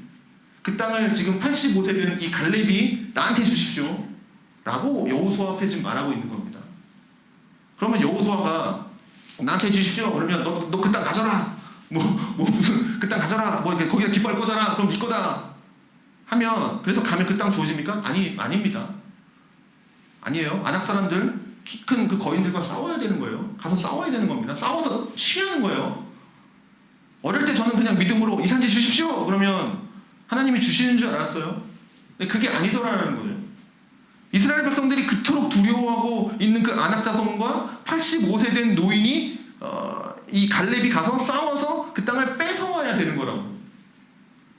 그 땅을 지금 85세 된 이 갈렙이 나한테 주십시오. 라고 여호수아 앞에 지금 말하고 있는 겁니다. 그러면 여호수아가 나한테 주십시오. 그러면 너 그 땅 가져라. 무슨 그 땅 가져라. 뭐 거기다 깃발 꽂아라. 그럼 네 거다. 하면 그래서 가면 그 땅 주어집니까? 아닙니다. 아니에요. 아낙 사람들 키 큰 그 거인들과 싸워야 되는 거예요. 가서 싸워야 되는 겁니다. 싸워서 취하는 거예요. 어릴 때 저는 그냥 믿음으로 이 산지 주십시오. 그러면 하나님이 주시는 줄 알았어요. 근데 그게 아니더라라는 거죠. 이스라엘 백성들이 그토록 두려워하고 있는 그 아낙 자손과 85세 된 노인이 이 갈렙이 가서 싸워서 그 땅을 뺏어와야 되는 거라고.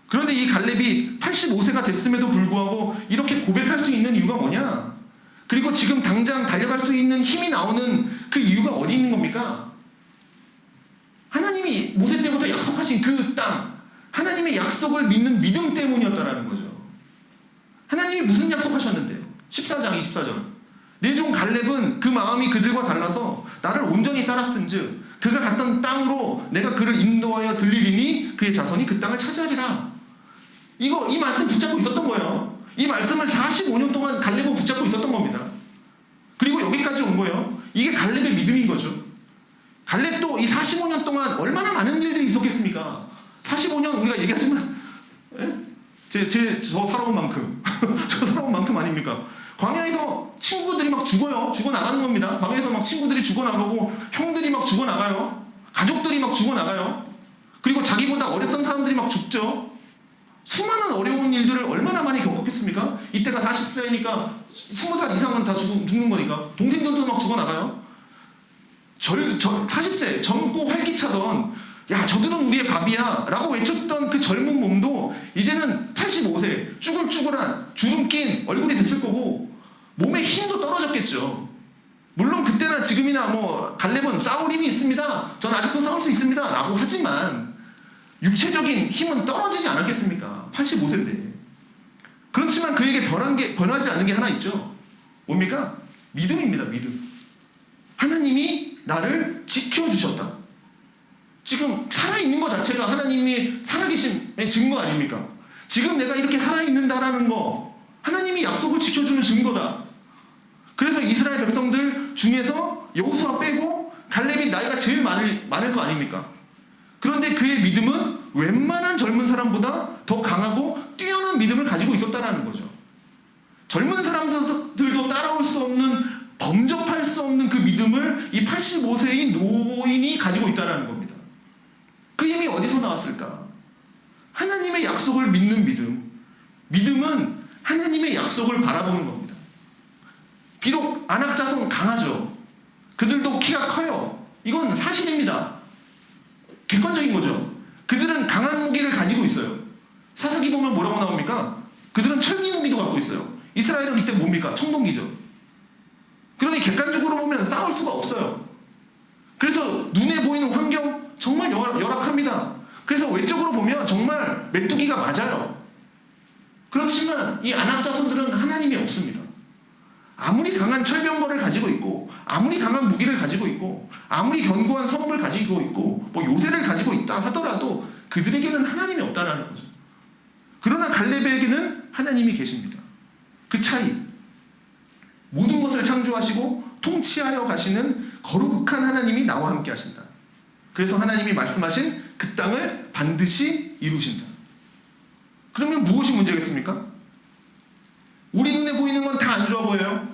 그런데 이 갈렙이 85세가 됐음에도 불구하고 이렇게 고백할 수 있는 이유가 뭐냐? 그리고 지금 당장 달려갈 수 있는 힘이 나오는 그 이유가 어디 있는 겁니까? 하나님이 모세 때부터 약속하신 그 땅, 하나님의 약속을 믿는 믿음 때문이었다라는 거죠. 하나님이 무슨 약속하셨는데요? 14장 24절. 내 종 갈렙은 그 마음이 그들과 달라서 나를 온전히 따랐은즉 그가 갔던 땅으로 내가 그를 인도하여 들리리니 그의 자손이 그 땅을 차지하리라. 이 말씀 붙잡고 있었던 거예요. 이 말씀을 45년 동안 갈렙은 붙잡고 있었던 겁니다. 그리고 여기까지 온 거예요. 이게 갈렙의 믿음인 거죠. 갈렙도 이 45년 동안 얼마나 많은 일들이 있었겠습니까? 45년 우리가 얘기하지만 저 살아온 만큼 저 살아온 만큼 아닙니까? 광야에서 친구들이 막 죽어요. 죽어나가는 겁니다. 광야에서 막 친구들이 죽어나가고 형들이 막 죽어나가요. 가족들이 막 죽어나가요. 그리고 자기보다 어렸던 사람들이 막 죽죠. 수많은 어려운 일들을 얼마나 많이 겪었겠습니까? 이때가 40세니까 20살 이상은 다 죽는 거니까 동생들도 막 죽어나가요. 40세 젊고 활기차던 야 저들은 우리의 밥이야 라고 외쳤던 그 젊은 몸도 쭈글쭈글한 주름 낀 얼굴이 됐을 거고 몸에 힘도 떨어졌겠죠. 물론 그때나 지금이나 뭐 갈렙은 싸울 힘이 있습니다. 전 아직도 싸울 수 있습니다. 라고 하지만 육체적인 힘은 떨어지지 않았겠습니까? 85세인데. 그렇지만 그에게 변하지 않는 게 하나 있죠. 뭡니까? 믿음입니다. 믿음. 하나님이 나를 지켜주셨다. 지금 살아있는 것 자체가 하나님이 살아계심의 증거 아닙니까? 지금 내가 이렇게 살아있는다라는 거 하나님이 약속을 지켜주는 증거다. 그래서 이스라엘 백성들 중에서 여호수아 빼고 갈렙이 나이가 제일 많을 거 아닙니까? 그런데 그의 믿음은 웬만한 젊은 사람보다 더 강하고 뛰어난 믿음을 가지고 있었다는 거죠. 젊은 사람들도 따라올 수 없는, 범접할 수 없는 그 믿음을 이 85세인 노인이 가지고 있다는 겁니다. 그 힘이 어디서 나왔을까? 하나님의 약속을 믿는 믿음. 믿음은 하나님의 약속을 바라보는 겁니다. 비록 안악자손 강하죠. 그들도 키가 커요. 이건 사실입니다. 객관적인 거죠. 그들은 강한 무기를 가지고 있어요. 사사기 보면 뭐라고 나옵니까? 그들은 철기 무기도 갖고 있어요. 이스라엘은 이때 뭡니까? 청동기죠. 그러니 객관적으로 보면 싸울 수가 없어요. 그래서 눈에 보이는 환경 정말 열악합니다. 그래서 외적으로 보면 정말 메뚜기가 맞아요. 그렇지만 이 안악자손들은 하나님이 없습니다. 아무리 강한 철병거를 가지고 있고, 아무리 강한 무기를 가지고 있고, 아무리 견고한 성읍을 가지고 있고, 뭐 요새를 가지고 있다 하더라도 그들에게는 하나님이 없다라는 거죠. 그러나 갈렙에게는 하나님이 계십니다. 그 차이. 모든 것을 창조하시고 통치하여 가시는 거룩한 하나님이 나와 함께 하신다. 그래서 하나님이 말씀하신 그 땅을 반드시 이루신다. 그러면 무엇이 문제겠습니까? 우리 눈에 보이는 건 다 안 좋아 보여요.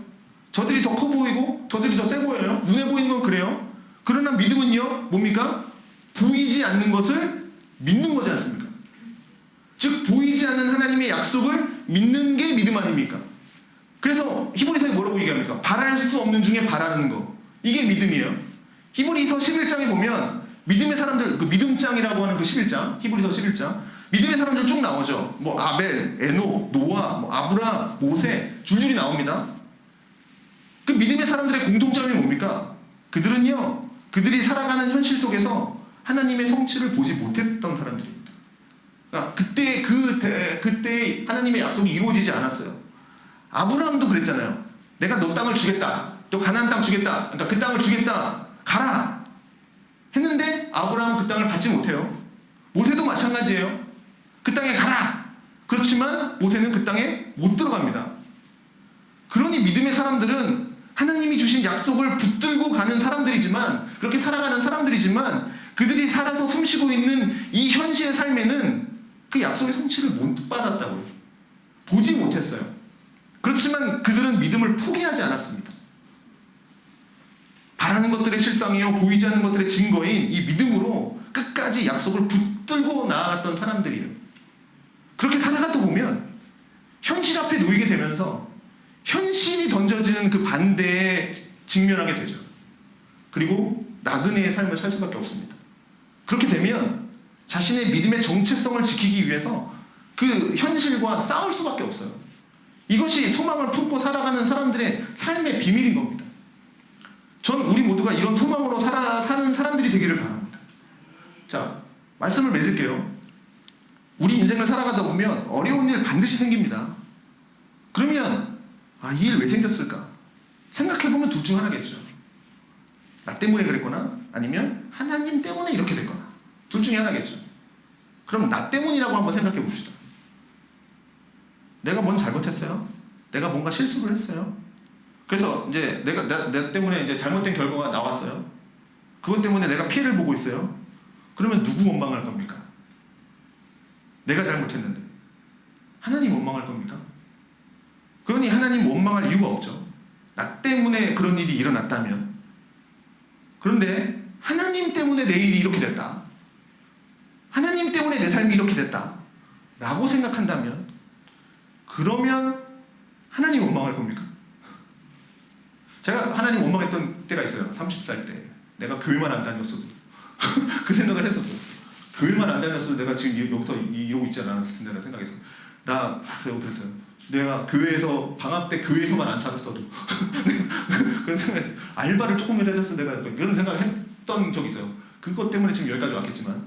저들이 더 커 보이고 저들이 더 세 보여요. 눈에 보이는 건 그래요. 그러나 믿음은요, 뭡니까? 보이지 않는 것을 믿는 거지 않습니까? 즉 보이지 않는 하나님의 약속을 믿는 게 믿음 아닙니까? 그래서 히브리서에 뭐라고 얘기합니까? 바랄 수 없는 중에 바라는 거. 이게 믿음이에요. 히브리서 11장에 보면 믿음의 사람들, 그 믿음장이라고 하는 그 11장, 히브리서 11장, 믿음의 사람들 쭉 나오죠. 뭐 아벨, 에녹, 노아, 뭐 아브라함, 모세 줄줄이 나옵니다. 그 믿음의 사람들의 공통점이 뭡니까? 그들은요, 그들이 살아가는 현실 속에서 하나님의 성취를 보지 못했던 사람들입니다. 그러니까 그때 하나님의 약속이 이루어지지 않았어요. 아브라함도 그랬잖아요. 내가 너 땅을 주겠다. 또 가나안 땅 주겠다. 그러니까 그 땅을 주겠다. 가라. 했는데 아브라함은 그 땅을 받지 못해요. 모세도 마찬가지예요. 그 땅에 가라. 그렇지만 모세는 그 땅에 못 들어갑니다. 그러니 믿음의 사람들은 하나님이 주신 약속을 붙들고 가는 사람들이지만, 그렇게 살아가는 사람들이지만, 그들이 살아서 숨쉬고 있는 이 현실의 삶에는 그 약속의 성취를 못 받았다고요. 보지 못했어요. 그렇지만 그들은 믿음을 포기하지 않았습니다. 바라는 것들의 실상이요, 보이지 않는 것들의 증거인 이 믿음으로 끝까지 약속을 붙들고 나아갔던 사람들이에요. 그렇게 살아가다 보면 현실 앞에 놓이게 되면서 현실이 던져지는 그 반대에 직면하게 되죠. 그리고 나그네의 삶을 살 수밖에 없습니다. 그렇게 되면 자신의 믿음의 정체성을 지키기 위해서 그 현실과 싸울 수밖에 없어요. 이것이 소망을 품고 살아가는 사람들의 삶의 비밀인 겁니다. 전 우리 모두가 이런 소망으로 사는 사람들이 되기를 바랍니다. 자, 말씀을 맺을게요. 우리 인생을 살아가다 보면 어려운 일 반드시 생깁니다. 그러면 이 일 왜 생겼을까? 생각해보면 둘 중 하나겠죠. 나 때문에 그랬거나 아니면 하나님 때문에 이렇게 됐거나 둘 중에 하나겠죠. 그럼 나 때문이라고 한번 생각해 봅시다. 내가 뭔 잘못했어요? 내가 뭔가 실수를 했어요? 그래서 이제 내 때문에 이제 잘못된 결과가 나왔어요. 그것 때문에 내가 피해를 보고 있어요. 그러면 누구 원망할 겁니까? 내가 잘못했는데 하나님 원망할 겁니까? 그러니 하나님 원망할 이유가 없죠. 나 때문에 그런 일이 일어났다면. 그런데 하나님 때문에 내 일이 이렇게 됐다, 하나님 때문에 내 삶이 이렇게 됐다 라고 생각한다면, 그러면 하나님 원망할 겁니까? 제가 하나님 원망했던 때가 있어요. 30살 때 내가 교회만 안 다녔어도 그 생각을 했었어요. 교회만 안 다녔어도 내가 지금 여기서 이러고 있지 않았을 텐데 라는 생각했어요. 여기 그랬어요. 내가 교회에서 방학 때 교회에서만 안 살았어도 그런 생각에서 알바를 조금이라도 해서 내가 이런 생각을 했던 적이 있어요. 그것 때문에 지금 여기까지 왔겠지만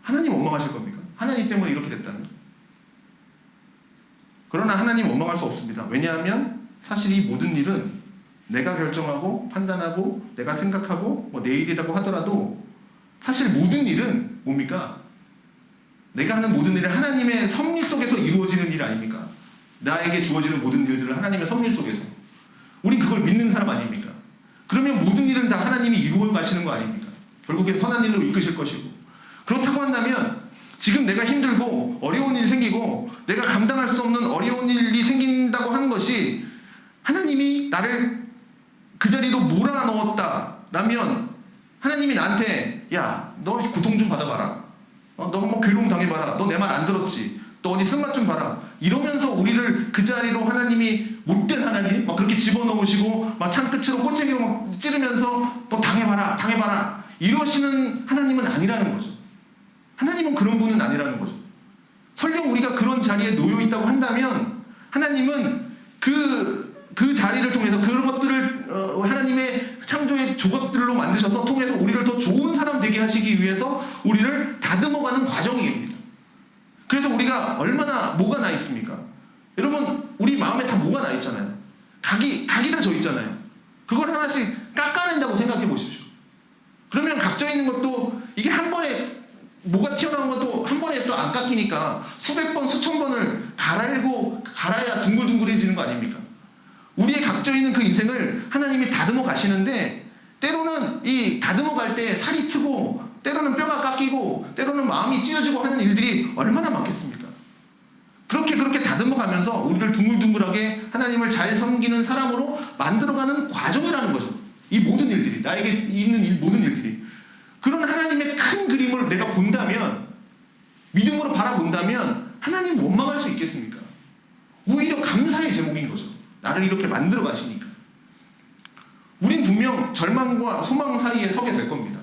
하나님 원망하실 겁니까? 하나님 때문에 이렇게 됐다는. 그러나 하나님 원망할 수 없습니다. 왜냐하면 사실 이 모든 일은 내가 결정하고 판단하고 내가 생각하고 내일이라고 하더라도 사실 모든 일은 뭡니까? 내가 하는 모든 일은 하나님의 섭리 속에서 이루어지는 일 아닙니까? 나에게 주어지는 모든 일들은 하나님의 섭리 속에서. 우린 그걸 믿는 사람 아닙니까? 그러면 모든 일은 다 하나님이 이루어 가시는 거 아닙니까? 결국엔 선한 일로 이끄실 것이고. 그렇다고 한다면 지금 내가 힘들고 어려운 일이 생기고 내가 감당할 수 없는 어려운 일이 생긴다고 하는 것이 하나님이 나를 그 자리로 몰아넣었다라면 하나님이 나한테 야, 너 고통 좀 받아봐라. 너 한번 괴로움 당해봐라. 너 내 말 안 들었지. 너 어디 쓴맛 좀 봐라. 이러면서 우리를 그 자리로 하나님이 못된 하나님 막 그렇게 집어넣으시고 막 창끝으로 꼬챙이로 막 찌르면서 너 당해봐라 당해봐라 이러시는 하나님은 아니라는 거죠. 하나님은 그런 분은 아니라는 거죠. 설령 우리가 그런 자리에 놓여 있다고 한다면 하나님은 그 자리를 통해서 그런 것들을 하나님의 창조의 조각들로 만드셔서 통해서 우리를 더 좋은 사람 되게 하시기 위해서 우리를 다듬어가는 과정입니다. 그래서 우리가 얼마나 뭐가 나 있습니까? 여러분 우리 마음에 다 뭐가 나 있잖아요. 각이 다 져 있잖아요. 그걸 하나씩 깎아낸다고 생각해 보십시오. 그러면 각져 있는 것도 이게 한 번에 뭐가 튀어나온 것도 한 번에 또 안 깎이니까 수백 번 수천 번을 갈아야 둥글둥글해지는 거 아닙니까? 우리의 각져 있는 그 인생을 하나님이 다듬어 가시는데 때로는 이 다듬어 갈 때 살이 트고 때로는 뼈가 깎이고 때로는 마음이 찢어지고 하는 일들이 얼마나 많겠습니까? 그렇게 다듬어 가면서 우리를 둥글둥글하게 하나님을 잘 섬기는 사람으로 만들어가는 과정이라는 거죠. 이 모든 일들이 나에게 있는 모든 일들이 그런 하나님의 큰 그림을 내가 본다면 믿음으로 바라본다면 하나님 원망할 수 있겠습니까? 오히려 감사의 제목인 거죠. 나를 이렇게 만들어 가시니까. 우린 분명 절망과 소망 사이에 서게 될 겁니다.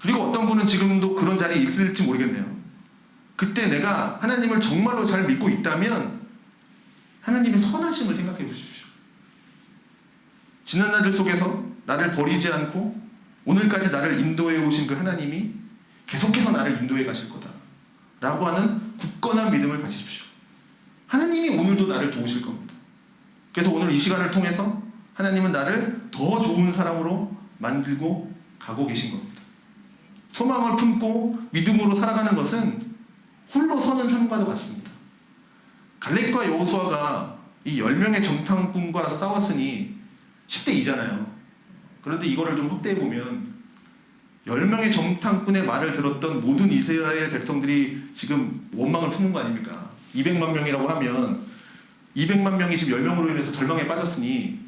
그리고 어떤 분은 지금도 그런 자리에 있을지 모르겠네요. 그때 내가 하나님을 정말로 잘 믿고 있다면 하나님의 선하심을 생각해 보십시오. 지난 날들 속에서 나를 버리지 않고 오늘까지 나를 인도해 오신 그 하나님이 계속해서 나를 인도해 가실 거다 라고 하는 굳건한 믿음을 가지십시오. 하나님이 오늘도 나를 도우실 겁니다. 그래서 오늘 이 시간을 통해서 하나님은 나를 더 좋은 사람으로 만들고 가고 계신 겁니다. 소망을 품고 믿음으로 살아가는 것은 홀로 서는 삶과도 같습니다. 갈렙과 여호수아가 이 10명의 정탐꾼과 싸웠으니 10대 2잖아요. 그런데 이거를 좀 확대해 보면 10명의 정탐꾼의 말을 들었던 모든 이스라엘 백성들이 지금 원망을 품는 거 아닙니까? 200만 명이라고 하면 200만 명이 지금 10명으로 인해서 절망에 빠졌으니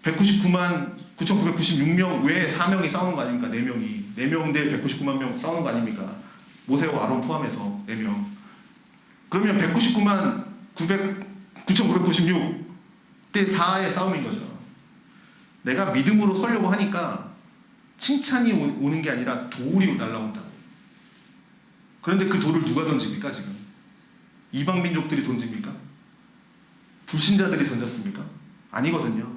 199만 9,996명 외에 4명이 싸우는 거 아닙니까? 4명 대 199만 명 싸우는 거 아닙니까? 모세와 아론 포함해서 4명. 그러면 199만 9,996 대 4의 싸움인 거죠. 내가 믿음으로 서려고 하니까 칭찬이 오는 게 아니라 돌이 날라온다. 그런데 그 돌을 누가 던집니까 지금? 이방 민족들이 던집니까? 불신자들이 던졌습니까? 아니거든요.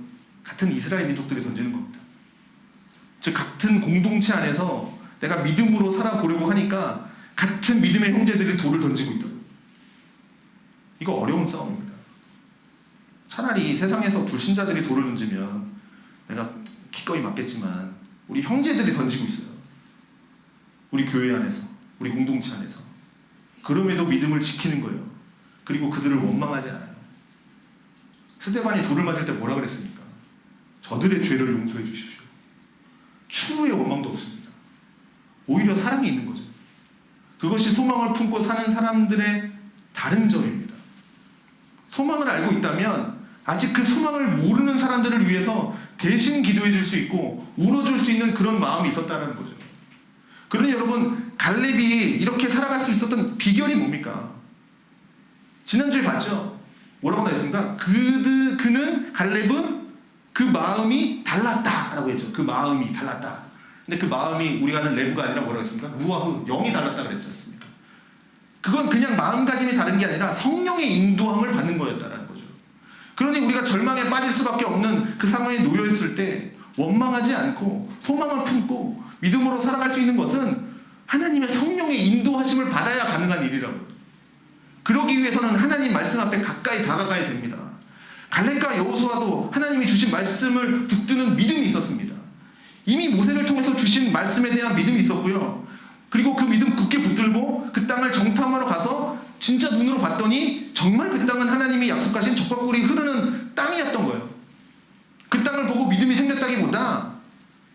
같은 이스라엘 민족들이 던지는 겁니다. 즉 같은 공동체 안에서 내가 믿음으로 살아보려고 하니까 같은 믿음의 형제들이 돌을 던지고 있다. 이거 어려운 싸움입니다. 차라리 세상에서 불신자들이 돌을 던지면 내가 기꺼이 맞겠지만 우리 형제들이 던지고 있어요. 우리 교회 안에서, 우리 공동체 안에서. 그럼에도 믿음을 지키는 거예요. 그리고 그들을 원망하지 않아요. 스데반이 돌을 맞을 때 뭐라 그랬습니까? 저들의 죄를 용서해 주십시오. 추후의 원망도 없습니다. 오히려 사랑이 있는 거죠. 그것이 소망을 품고 사는 사람들의 다른 점입니다. 소망을 알고 있다면 아직 그 소망을 모르는 사람들을 위해서 대신 기도해 줄 수 있고 울어줄 수 있는 그런 마음이 있었다는 거죠. 그러니 여러분 갈렙이 이렇게 살아갈 수 있었던 비결이 뭡니까? 지난주에 봤죠? 뭐라고 나왔습니까? 갈렙은 그 마음이 달랐다라고 했죠. 그 마음이 달랐다. 근데 그 마음이 우리가 아는 레브가 아니라 뭐라고 했습니까? 루아흐, 영이 달랐다 그랬지 않습니까? 그건 그냥 마음가짐이 다른 게 아니라 성령의 인도함을 받는 거였다는 거죠. 그러니 우리가 절망에 빠질 수밖에 없는 그 상황에 놓여 있을 때 원망하지 않고 소망을 품고 믿음으로 살아갈 수 있는 것은 하나님의 성령의 인도하심을 받아야 가능한 일이라고요. 그러기 위해서는 하나님 말씀 앞에 가까이 다가가야 됩니다. 갈렙과 여호수아도 하나님이 주신 말씀을 붙드는 믿음이 있었습니다. 이미 모세를 통해서 주신 말씀에 대한 믿음이 있었고요. 그리고 그 믿음 굳게 붙들고 그 땅을 정탐하러 가서 진짜 눈으로 봤더니 정말 그 땅은 하나님이 약속하신 젖과 꿀이 흐르는 땅이었던 거예요. 그 땅을 보고 믿음이 생겼다기보다,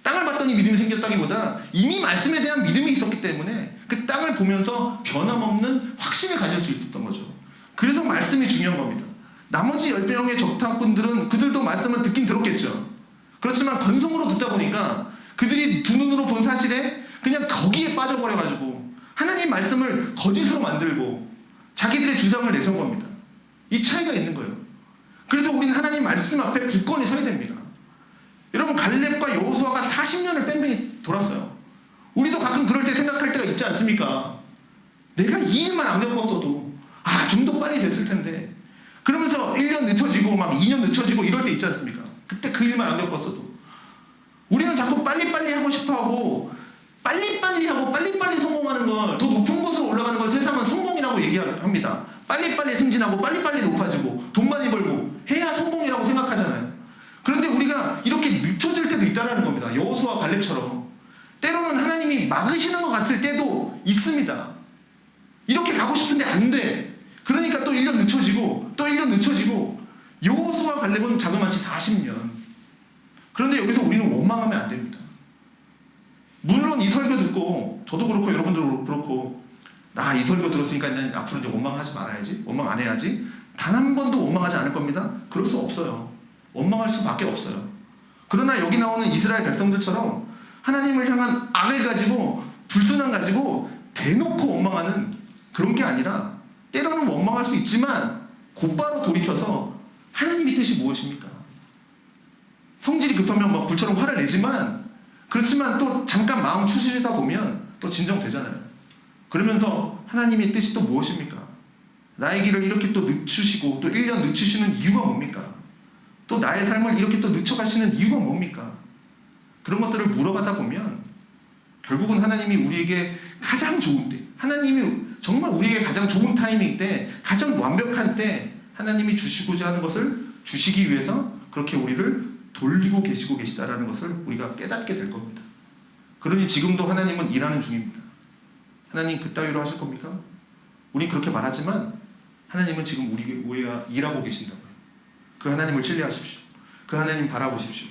땅을 봤더니 믿음이 생겼다기보다 이미 말씀에 대한 믿음이 있었기 때문에 그 땅을 보면서 변함없는 확신을 가질 수 있었던 거죠. 그래서 말씀이 중요한 겁니다. 나머지 10명의 적탐꾼들은 그들도 말씀을 듣긴 들었겠죠. 그렇지만 건성으로 듣다 보니까 그들이 두 눈으로 본 사실에 그냥 거기에 빠져버려가지고 하나님 말씀을 거짓으로 만들고 자기들의 주장을 내세운 겁니다. 이 차이가 있는 거예요. 그래서 우리는 하나님 말씀 앞에 굳건히 서야 됩니다. 여러분, 갈렙과 여호수아가 40년을 뺑뺑이 돌았어요. 우리도 가끔 그럴 때 생각할 때가 있지 않습니까? 내가 이 일만 안 겪었어도 좀 더 빨리 됐을 텐데, 그러면서 1년 늦춰지고 막 2년 늦춰지고 이럴 때 있지 않습니까? 그때 그 일만 안 겪었어도 우리는 자꾸 빨리빨리 하고 싶어하고 빨리빨리 하고 빨리빨리 성공하는 걸, 더 높은 곳으로 올라가는 걸 세상은 성공이라고 얘기합니다. 빨리빨리 승진하고 빨리빨리 높아지고 돈 많이 벌고 해야 성공이라고 생각하잖아요. 그런데 우리가 이렇게 늦춰질 때도 있다는 겁니다. 여호수아와 갈렙처럼 때로는 하나님이 막으시는 것 같을 때도 있습니다. 이렇게 가고 싶은데 안 돼. 그러니까 또 1년 늦춰지고 또 1년 늦춰지고. 여호수아와 갈렙은 자그마치 40년. 그런데 여기서 우리는 원망하면 안 됩니다. 물론 이 설교 듣고 저도 그렇고 여러분들도 그렇고 나 이 설교 들었으니까 앞으로 이제 원망하지 말아야지, 원망 안 해야지, 단 한 번도 원망하지 않을 겁니다. 그럴 수 없어요. 원망할 수밖에 없어요. 그러나 여기 나오는 이스라엘 백성들처럼 하나님을 향한 악을 가지고 불순한 가지고 대놓고 원망하는 그런 게 아니라 때로는 원망할 수 있지만 곧바로 돌이켜서 하나님의 뜻이 무엇입니까? 성질이 급하면 막 불처럼 화를 내지만, 그렇지만 또 잠깐 마음 추스리다 보면 또 진정되잖아요. 그러면서 하나님의 뜻이 또 무엇입니까? 나의 길을 이렇게 또 늦추시고 또 1년 늦추시는 이유가 뭡니까? 또 나의 삶을 이렇게 또 늦춰가시는 이유가 뭡니까? 그런 것들을 물어가다 보면 결국은 하나님이 우리에게 가장 좋은 때, 하나님이 정말 우리에게 가장 좋은 타이밍 때, 가장 완벽한 때 하나님이 주시고자 하는 것을 주시기 위해서 그렇게 우리를 돌리고 계시다라는 것을 우리가 깨닫게 될 겁니다. 그러니 지금도 하나님은 일하는 중입니다. 하나님 그따위로 하실 겁니까? 우린 그렇게 말하지만 하나님은 지금 우리가 일하고 계신다고요. 그 하나님을 신뢰하십시오. 그 하나님 바라보십시오.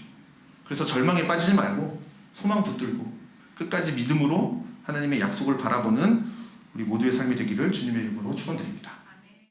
그래서 절망에 빠지지 말고 소망 붙들고 끝까지 믿음으로 하나님의 약속을 바라보는 우리 모두의 삶이 되기를 주님의 이름으로 축원드립니다.